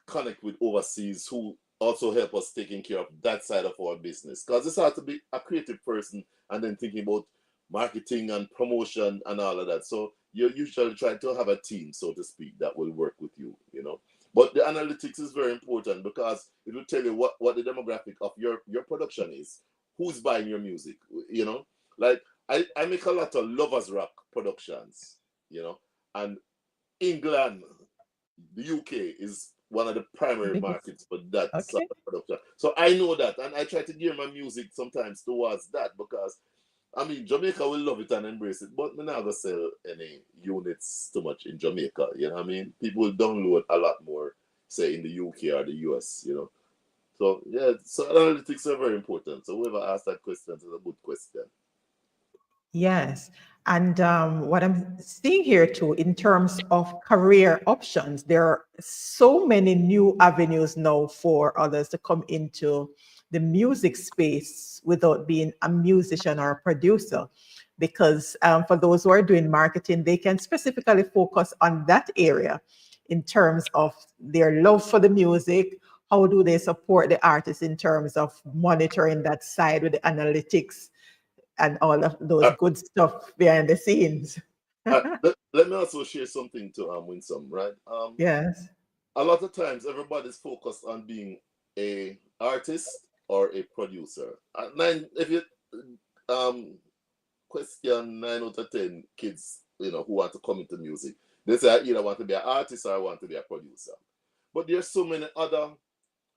connect with overseas who also help us taking care of that side of our business. Because it's hard to be a creative person and then thinking about marketing and promotion and all of that. So you usually try to have a team, so to speak, that will work with you, you know. But the analytics is very important because it will tell you what the demographic of your production is, who's buying your music, you know. Like I make a lot of lovers rock productions, you know, and England, the UK is one of the primary Biggest. markets for that sort Okay. of production. So I know that, and I try to gear my music sometimes towards that because I mean Jamaica will love it and embrace it, but we're not gonna sell any units too much in Jamaica. You know what I mean? People will download a lot more, say in the UK or the US. You know, so yeah, so analytics are very important. So whoever asked that question is a good question. Yes. And what I'm seeing here too, in terms of career options, there are so many new avenues now for others to come into the music space without being a musician or a producer. Because for those who are doing marketing, they can specifically focus on that area in terms of their love for the music. How do they support the artist in terms of monitoring that side with the analytics and all of those Uh, good stuff behind the scenes? let me also share something to Winsome, right? Yes. A lot of times everybody's focused on being a artist or a producer. If you um question 9 out of 10 kids, you know, who want to come into music, they say I either want to be an artist or I want to be a producer. But there's so many other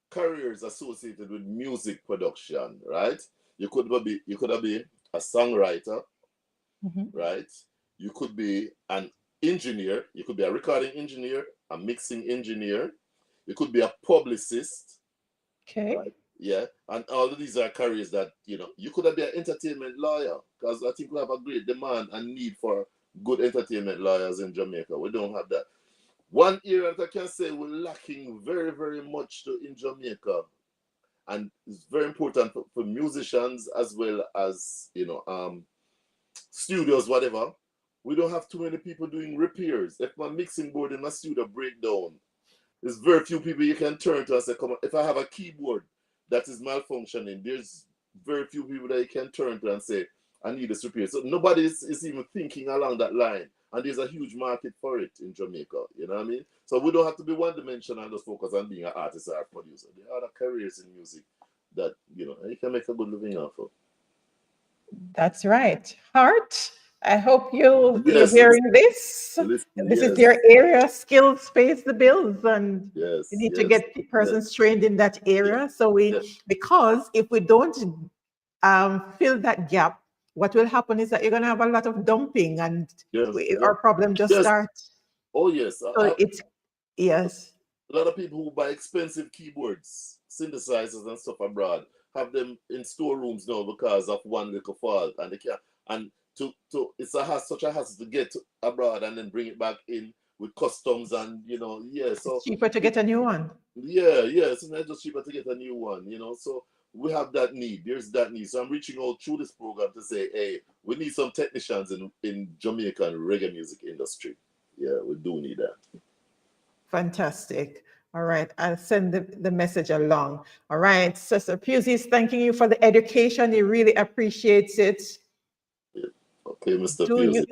careers associated with music production, right? You could be a songwriter, Mhm. right? You could be an engineer. You could be a recording engineer, a mixing engineer. You could be a publicist, Okay. right? Yeah, and all of these are careers that you know. You could be an entertainment lawyer because I think we have a great demand and need for good entertainment lawyers in Jamaica. We don't have that. One area that I can say we're lacking very, very much to in Jamaica, and it's very important for musicians as well as you know studios, whatever. We don't have too many people doing repairs. If my mixing board in my studio break down, there's very few people you can turn to and say, come on, if I have a keyboard that is malfunctioning, there's very few people that you can turn to and say, I need this repair. So nobody is even thinking along that line. And there's a huge market for it in Jamaica. You know what I mean? So we don't have to be one dimensional and just focus on being an artist or a producer. There are other careers in music that, you know, you can make a good living off of. That's right. Heart, I hope you're Yes, listen, hearing this. listen, This is yes, your area, skills pays the bills, and you yes, need to yes, get yes, persons trained in that yes, area. So yes, because if we don't fill that gap, what will happen is that you're going to have a lot of dumping, and yes, yes, our problem just yes. starts. Oh, yes. So it's yes. A lot of people who buy expensive keyboards, synthesizers, and stuff abroad have them in storerooms now because of one little fault, and they can't. And it's such a hassle to get abroad and then bring it back in with customs and so It's cheaper to get a new one. it's not just cheaper to get a new one, so we have that need. There's that need. So I'm reaching out through this program to say, hey, we need some technicians in Jamaican reggae music industry. Yeah, we do need that. Fantastic. All right, I'll send the message along. All right, Sister Pusey is thanking you for the education. He really appreciates it. Yeah. Okay, Mr. Pusey.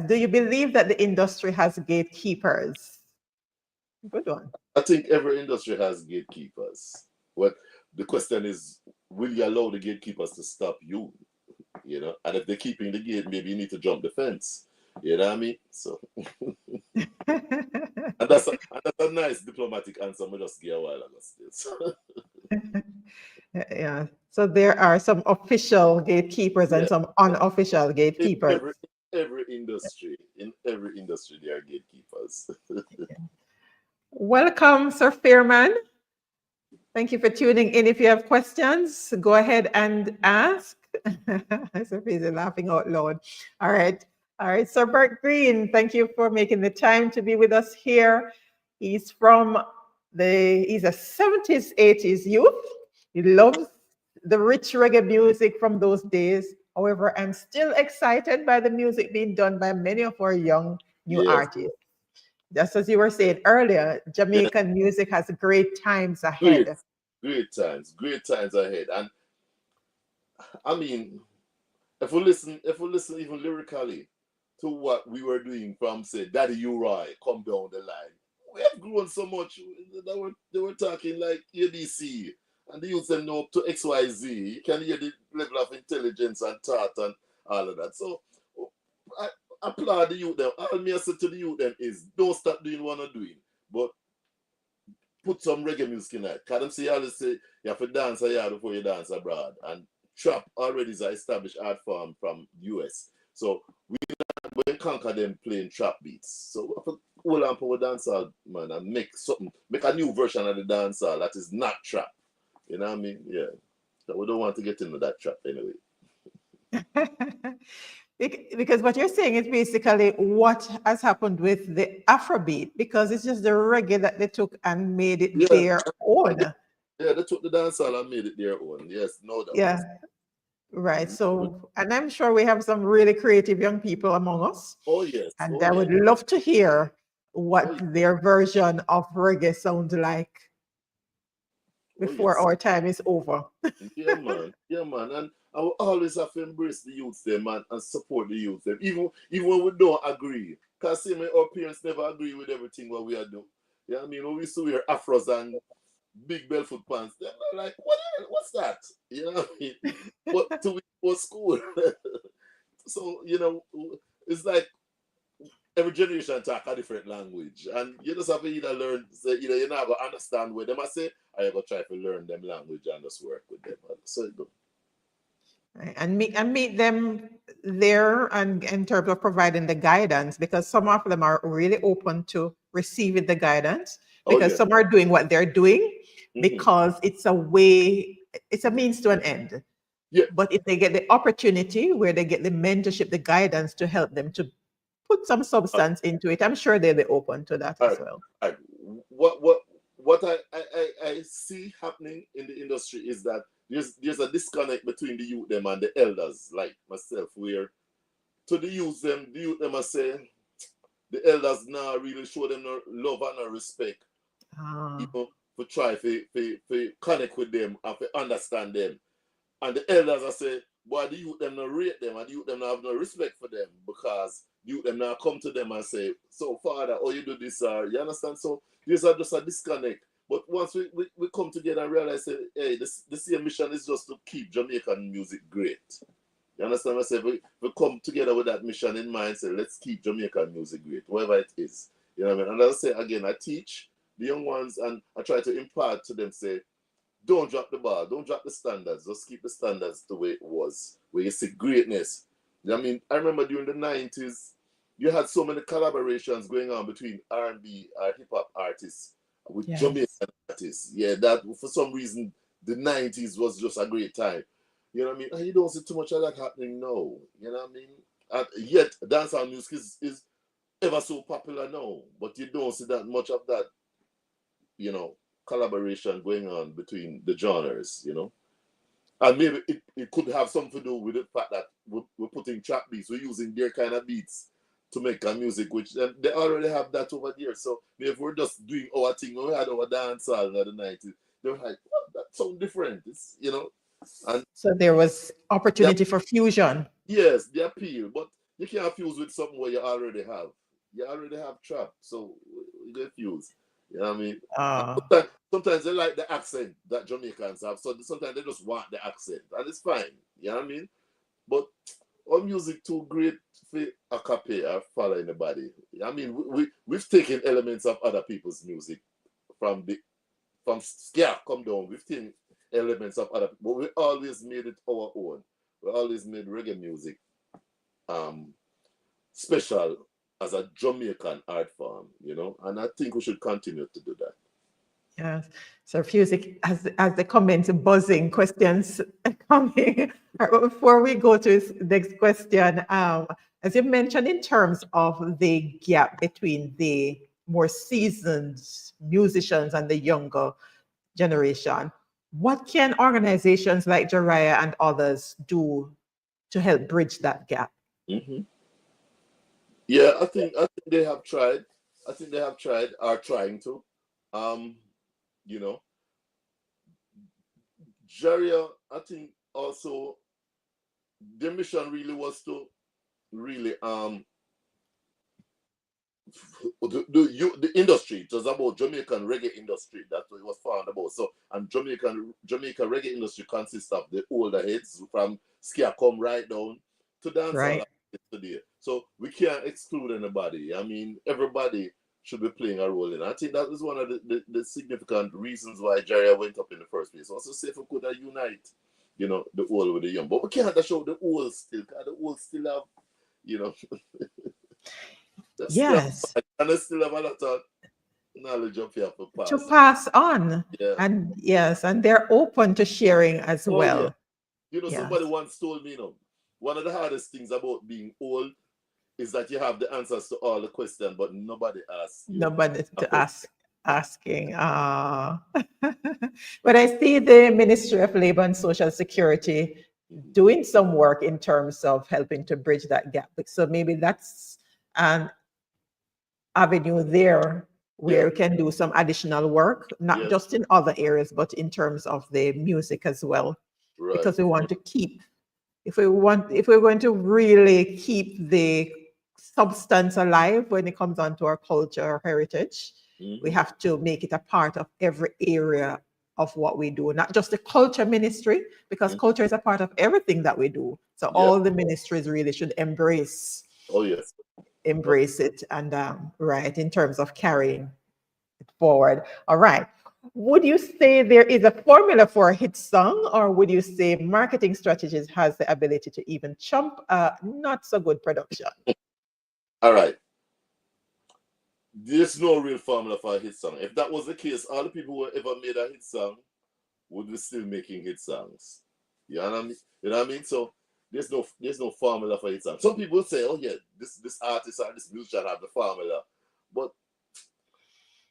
Do you believe that the industry has gatekeepers? Good one. I think every industry has gatekeepers. What the question is, will you allow the gatekeepers to stop you? And if they're keeping the gate, maybe you need to jump the fence. You know what I mean? So, and that's a nice diplomatic answer. I just gave a while ago. Yeah. So there are some official gatekeepers and some unofficial gatekeepers. In every industry, there are gatekeepers. Welcome, Sir Fairman. Thank you for tuning in. If you have questions, go ahead and ask. Sir Fairman is laughing out loud. All right. Sir Bert Green, thank you for making the time to be with us here. He's a 70s, 80s youth. He loves the rich reggae music from those days. However, I'm still excited by the music being done by many of our young new artists. Just as you were saying earlier, Jamaican music has great times ahead. Great times ahead. And I mean, if we listen even lyrically to what we were doing from, say, Daddy Uri, come down the line, we have grown so much. They were talking like ABC, and they use them now up to XYZ. You can hear the level of intelligence and thought and all of that. So I applaud the youth. All me I say to the youth then is, don't stop doing what you're doing, but put some reggae music in it. Because them say, always say, you have to dance here before you dance abroad. And trap already is an established art form from US. So we conquer them playing trap beats. So we have to hold on for dancehall, man, and make a new version of the dancehall that is not trap. You know what I mean? Yeah. So we don't want to get into that trap anyway. Because what you're saying is basically what has happened with the Afrobeat, because it's just the reggae that they took and made it their own. Yeah, they took the dancehall and made it their own. Yes, no doubt. Yeah. Right. So, and I'm sure we have some really creative young people among us. Oh, yes. And I would love to hear what their version of reggae sounds like before our time is over. Yeah, man. And I will always have to embrace the youths them and support the youths them. Even when we don't agree. Because our parents never agree with everything what we are doing. You know what I mean? When we used to wear afros and big barefoot pants, they're like, what's that? You know what I mean? But till we go to school. So, it's like every generation talk a different language. And you just have to either learn, you're not going to understand what them I say, or you're going to try to learn them language and just work with them. So you go. And meet them there, and in terms of providing the guidance, because some of them are really open to receiving the guidance, because some are doing what they're doing because it's a means to an end. Yeah. But if they get the opportunity where they get the mentorship, the guidance to help them to put some substance into it, I'm sure they'll be open to that as well. What I see happening in the industry is that there's a disconnect between the youth them and the elders, like myself, where to the youth them I say the elders now really show them no love and no respect. For try to connect with them and to understand them. And the elders I say, boy, the youth them not rate them, and the youth them not have no respect for them, because the youth them now come to them and say, so Father, oh, you do this, you understand? So there's just a disconnect. But once we come together and realize, hey, this same mission is just to keep Jamaican music great. You understand what I say? We come together with that mission in mind, say, let's keep Jamaican music great, whatever it is. You know what I mean? And as I say again, I teach the young ones and I try to impart to them, say, don't drop the bar, don't drop the standards, just keep the standards the way it was, where you see greatness. You know what I mean? I remember during the 90s, you had so many collaborations going on between R&B or hip-hop artists with Jamaican artists. Yeah, that for some reason, the 90s was just a great time. You know what I mean? And you don't see too much of that happening now. You know what I mean? And yet, dancehall music is ever so popular now, but you don't see that much of that, collaboration going on between the genres, And maybe it could have something to do with the fact that we're putting trap beats, we're using their kind of beats to make our music, which they already have that over there. So maybe if we're just doing our thing, we had our dancehall in the 90s, they were like, well, that sounds different. And So there was yeah, opportunity for fusion. yes, the appeal, but you can't fuse with something where you already have. You already have trap, so you get fuse. You know what I mean? Uh, Sometimes they like the accent that Jamaicans have, so sometimes they just want the accent, and it's fine. You know what I mean? But our music too great for a copy or follow anybody. I mean, we've taken elements of other people's music from scare come down. We've taken elements of other people, but we always made it our own. We always made reggae music special as a Jamaican art form, and I think we should continue to do that. yes. So music, as they come into buzzing questions coming. Before we go to the next question, as you mentioned, in terms of the gap between the more seasoned musicians and the younger generation, what can organizations like Jariah and others do to help bridge that gap? Mm-hmm. Yeah, I think they have tried. I think they have tried, are trying to. Um, you know, Jaria, I think also their mission really was to really the industry. It was about Jamaican reggae industry. That's what it was found about. So, and Jamaica reggae industry consists of the older heads from ska come right down to dancehall Right. today. So we can't exclude anybody. I mean, everybody should be playing a role in it. I think that is one of the significant reasons why Jaria went up in the first place. Also, say if we could unite, the old with the young. But we can't show the old still, because the old still have, you know, Yes. and they still have a lot of knowledge up here for To pass. pass on. Yeah. And yes, and they're open to sharing as Oh yeah. well. Somebody Yes. once told me, one of the hardest things about being old is that you have the answers to all the questions, but nobody asks you Nobody a to question. asking. But I see the Ministry of Labor and Social Security doing some work in terms of helping to bridge that gap. So maybe that's an avenue there Yeah. where we can do some additional work, not Yes. just in other areas, but in terms of the music as well, Right. because we want to keep, if we're going to really keep the substance alive when it comes onto our culture or heritage, we Mm-hmm. have to make it a part of every area of what we do, not just the culture ministry, because Mm-hmm. culture is a part of everything that we do. So Yeah. all the ministries really should Oh yes. embrace it, and right, in terms of carrying it forward. All right. Would you say there is a formula for a hit song, or would you say marketing strategies has the ability to even trump a not so good production? All right. There's no real formula for a hit song. If that was the case, all the people who ever made a hit song would be still making hit songs. You know what I mean? You know what I mean? So there's no formula for hit song. Some people say, oh yeah, this artist or this musician have the formula. But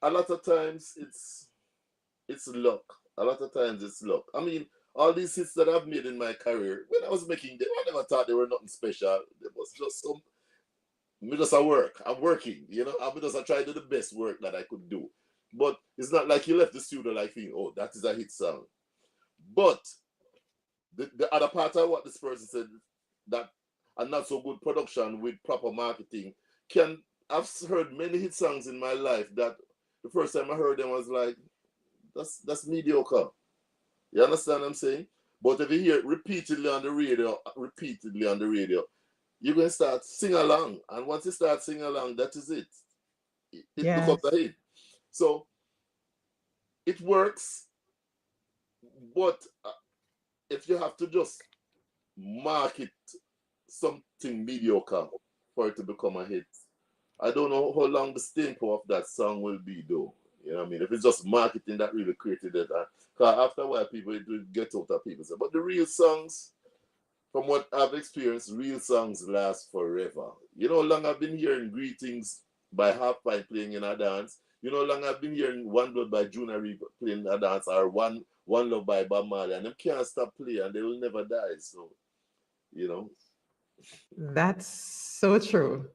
a lot of times it's luck. A lot of times it's luck. I mean, all these hits that I've made in my career, when I was making them, I never thought they were nothing special. It was just me just a work. I'm working, I'm just I try to do the best work that I could do. But it's not like you left the studio like thinking, oh, that is a hit song. But the other part of what this person said, that a not so good production with proper marketing can. I've heard many hit songs in my life that the first time I heard them I was like, that's mediocre. You understand what I'm saying? But if you hear it repeatedly on the radio, you're going to start sing along. And once you start singing along, that is it. It becomes Yes. a hit. So it works, but if you have to just market something mediocre for it to become a hit, I don't know how long the staying power of that song will be, though. You know what I mean? If it's just marketing that really created it, because after a while people it will get out of people. But the real songs, from what I've experienced, real songs last forever. You know how long I've been hearing Greetings by Half Pint playing in a dance. You know how long I've been hearing One Blood by Junior Reid playing in a dance, or One Love by Bob Marley, and them can't stop playing and they will never die. So, you know. That's so true.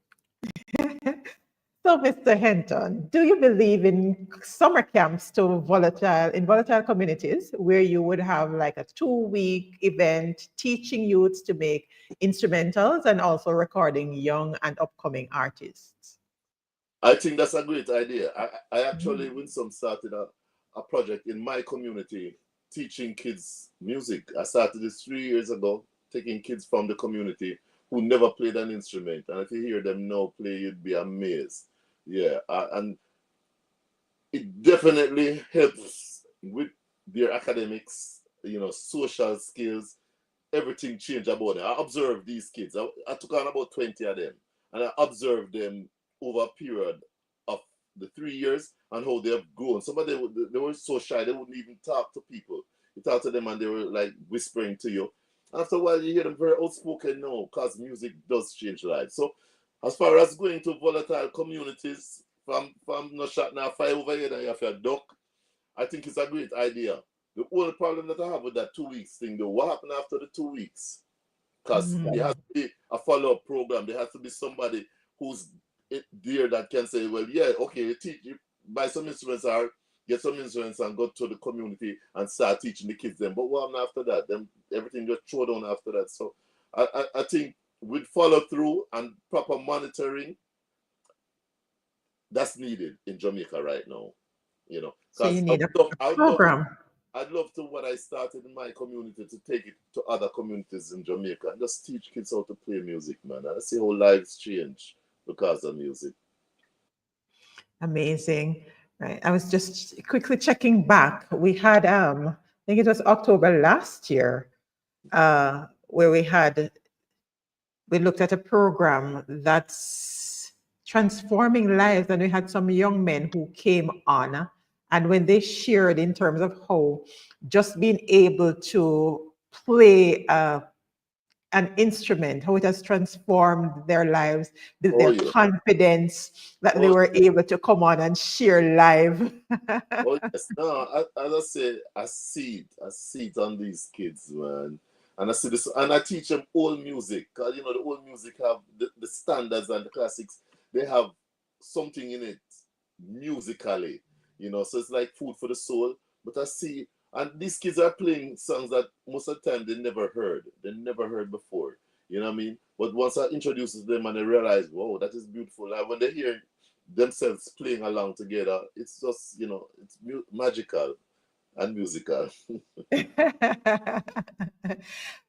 So, Mr. Henton, do you believe in summer camps in volatile communities where you would have like a 2-week event teaching youths to make instrumentals and also recording young and upcoming artists? I think that's a great idea. I actually, Mm. Winsome, started a project in my community teaching kids music. I started this 3 years ago, taking kids from the community who never played an instrument. And if you hear them now play, you'd be amazed. Yeah, and it definitely helps with their academics, social skills, everything changed about them. I observed these kids. I took on about 20 of them, and I observed them over a period of the 3 years and how they have grown. Some of them, they were so shy, they wouldn't even talk to people. You talk to them and they were like whispering to you. After a while, you hear them very outspoken now because music does change lives. So, as far as going to volatile communities, from no shot now, 5 over here, and you have a duck, I think it's a great idea. The only problem that I have with that 2 weeks thing, though, what happened after the 2 weeks? Because there has to be a follow-up program. There has to be somebody who's there that can say, well, yeah, okay, teach you, buy some instruments or get some instruments and go to the community and start teaching the kids them. But what happened after that? Then everything just thrown down after that. So I think with follow through and proper monitoring, that's needed in Jamaica right now. So you Because need a I would love program. I'd love to what I started in my community to take it to other communities in Jamaica and just teach kids how to play music, man. And I see how lives change because of music. Amazing. Right. I was just quickly checking back. We had, I think it was October last year, where we looked at a program that's transforming lives, and we had some young men who came on, and when they shared in terms of how just being able to play an instrument, how it has transformed their lives, built Oh their yeah. confidence, that they Oh, were able to come on and share live. oh yes. No, as I say, I see it. I see it on these kids, man. And I see this, and I teach them old music. Cause the old music have the standards and the classics. They have something in it musically. So it's like food for the soul. But I see, and these kids are playing songs that most of the time they never heard. They never heard before. You know what I mean? But once I introduce them and they realize, wow, that is beautiful. And when they hear themselves playing along together, it's just, it's magical and musical.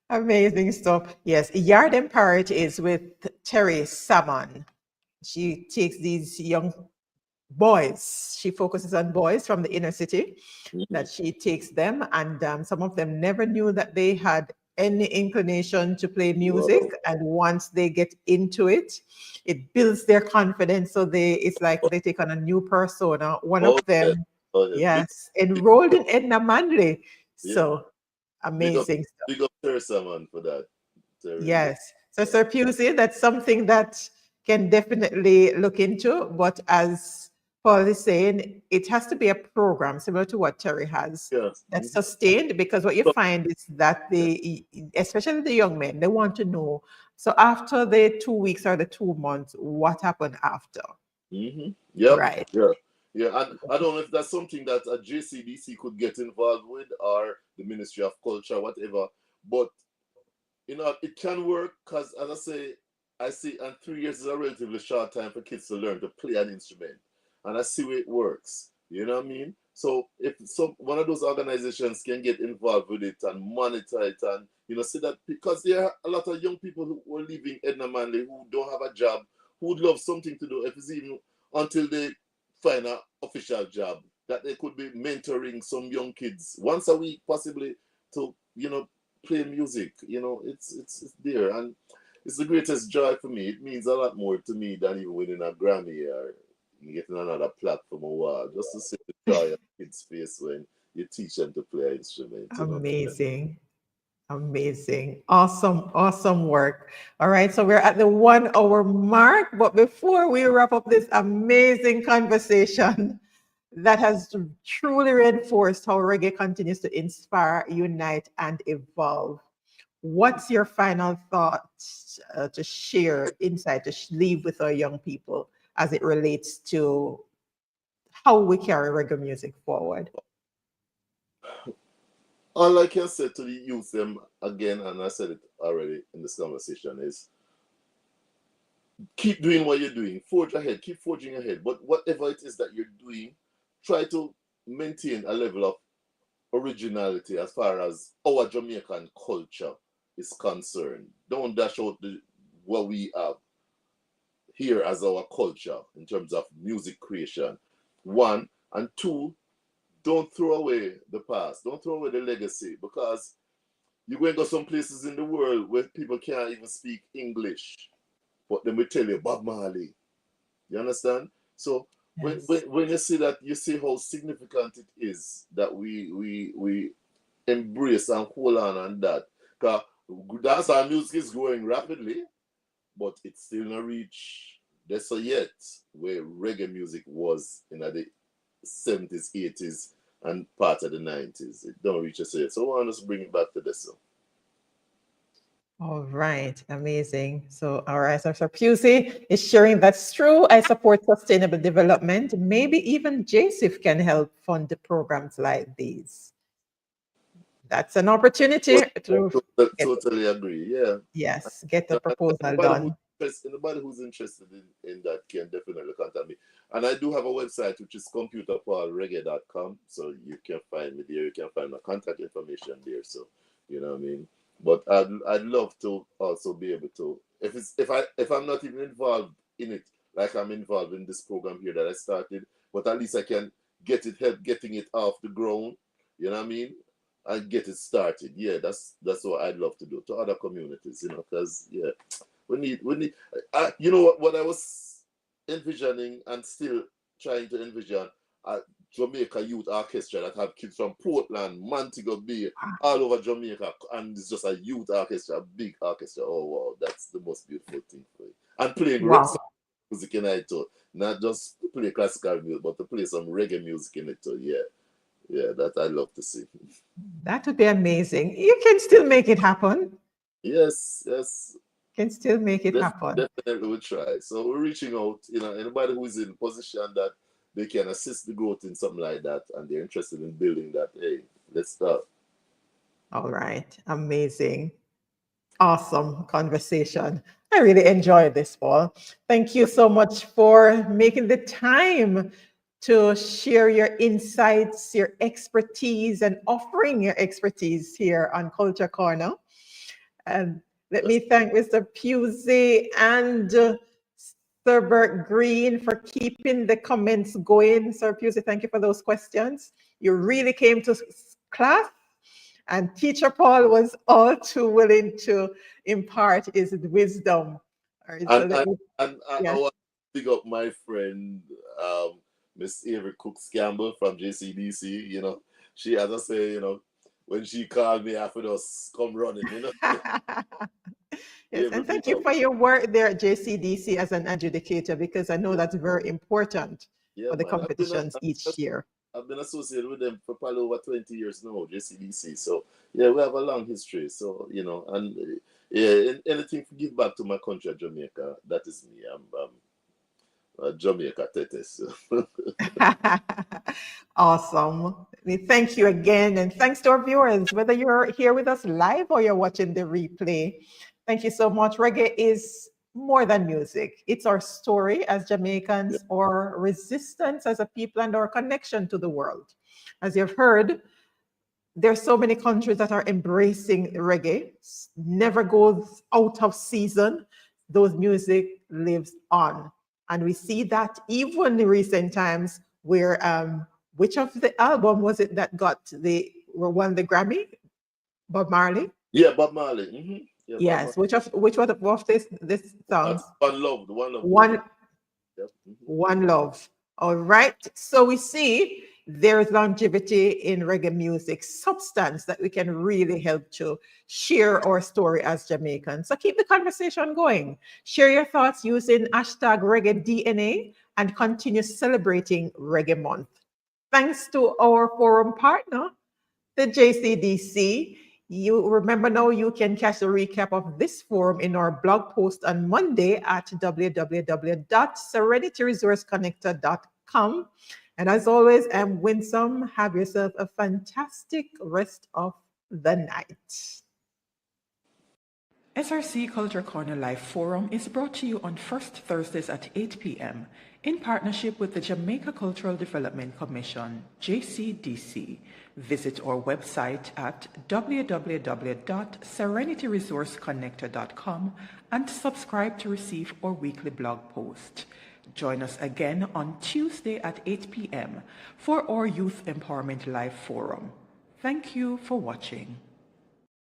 Amazing stuff. Yes, Yard Empire is with Terry Salmon. She takes these young boys. She focuses on boys from the inner city, that she takes them, and some of them never knew that they had any inclination to play music. Wow. And once they get into it, it builds their confidence. So it's like they take on a new persona. One Oh, of yes. them, Oh, yes. yes, enrolled in Edna Manley. Yeah. So amazing stuff. Big up Teresa, man, for that. Terry, Yes. So, yeah. Sir Pusey, that's something that can definitely look into. But as Paul is saying, it has to be a program similar to what Terry has, Yes. that's sustained, because what you So, find is that yeah. especially the young men, they want to know. So after the 2 weeks or the 2 months, what happened after? Yep. Right. Yeah. Yeah. And I don't know if that's something that a JCDC could get involved with or the Ministry of Culture, whatever. But it can work because, as I say, I see, and 3 years is a relatively short time for kids to learn to play an instrument, and I see where it works. You know what I mean? So if one of those organizations can get involved with it and monitor it, and see that, because there are a lot of young people who are leaving Edna Manley who don't have a job, who would love something to do, if it's even until they find an official job, that they could be mentoring some young kids once a week, possibly, to play music. It's there, and it's the greatest joy for me. It means a lot more to me than even winning a Grammy or you get another platform or what, just to see the joy of kids' face when you teach them to play an instrument, you know. Amazing. Amazing. Awesome. Awesome work. All right. So we're at the 1 hour mark. But before we wrap up this amazing conversation that has truly reinforced how reggae continues to inspire, unite, and evolve, what's your final thoughts to share, insight to leave with our young people as it relates to how we carry reggae music forward? All I can say to the youth them again, and I said it already in this conversation, is keep doing what you're doing. Forge ahead, keep forging ahead. But whatever it is that you're doing, try to maintain a level of originality as far as our Jamaican culture is concerned. Don't dash out what we have here as our culture in terms of music creation. One, and two, don't throw away the past. Don't throw away the legacy, because you're going to go some places in the world where people can't even speak English, but then we tell you Bob Marley. You understand? So Yes. when you see that, you see how significant it is that we embrace and hold on that. Because dancehall music is growing rapidly, but it's still not reach that's yet where reggae music was in the 70s, 80s, and part of the 90s. It don't reach us yet. So I want us to bring it back to this. So. All right, amazing. So, all right, so Pusey is sharing that's true. I support sustainable development. Maybe even JSIF can help fund the programs like these. That's an opportunity to Totally agree. Yeah. Yes, get the proposal done. Anybody who's interested in that can definitely contact me. And I do have a website which is computerpaulreggae.com. So you can find me there. You can find my contact information there. So you know what I mean. But I'd love to also be able to, if I'm not even involved in it, like I'm involved in this program here that I started, but at least I can help getting it off the ground. You know what I mean? And get it started. Yeah, that's what I'd love to do to other communities. You know, because yeah, we need. You know what I was envisioning and still trying to envision. Jamaica Youth Orchestra that have kids from Portland, Montego Bay, all over Jamaica, and it's just a youth orchestra, a big orchestra. Oh wow, that's the most beautiful thing for you. And playing music in it too, not just to play classical music, but to play some reggae music in it too. Yeah, that I'd love to see. That would be amazing. You can still make it happen. Yes. Can still make it happen. Definitely we'll try. So we're reaching out, you know, anybody who's in a position that they can assist the growth in something like that and they're interested in building that, hey, let's start. All right. Amazing. Awesome conversation. I really enjoyed this, Paul. Thank you so much for making the time to share your insights, your expertise, and offering your expertise here on Culture Corner. And let me thank Mr. Pusey and Sir Bert Green for keeping the comments going. Sir Pusey, thank you for those questions. You really came to class, and Teacher Paul was all too willing to impart his wisdom. Right, so I want to pick up my friend, Miss Avery Cooks Campbell from JCDC. You know, she, as I say, you know, when she called me after us come running, you know. Yes, and thank you for your work there at JCDC as an adjudicator, because I know that's very important for the competitions each year. I've been associated with them for probably over 20 years now, JCDC. So yeah, we have a long history. So, you know, and yeah, anything to give back to my country, Jamaica, that is me. I'm Jamaica Tetes. Awesome. We thank you again, and thanks to our viewers, whether you're here with us live or you're watching the replay. Thank you so much. Reggae is more than music. It's our story as Jamaicans, our resistance as a people, and our connection to the world. As you've heard, there's so many countries that are embracing reggae. Never goes out of season. Those music lives on. And we see that even in recent times where, which of the album was it that won the Grammy? Bob Marley? Yeah, Bob Marley. Mm-hmm. Yeah, yes, Bob Marley. Which one of this songs? One Love, the One Love. Yep. One love. All right. So we see there's longevity in reggae music, substance that we can really help to share our story as Jamaicans. So keep the conversation going. Share your thoughts using hashtag reggae DNA and continue celebrating Reggae Month. Thanks to our forum partner, the JCDC. You remember now you can catch the recap of this forum in our blog post on Monday at www.serenityresourceconnector.com. And as always, I'm Winsome. Have yourself a fantastic rest of the night. SRC Culture Corner Live Forum is brought to you on first Thursdays at 8 p.m. in partnership with the Jamaica Cultural Development Commission, JCDC. Visit our website at www.serenityresourceconnector.com and subscribe to receive our weekly blog post. Join us again on Tuesday at 8 p.m. for our Youth Empowerment Live Forum. Thank you for watching.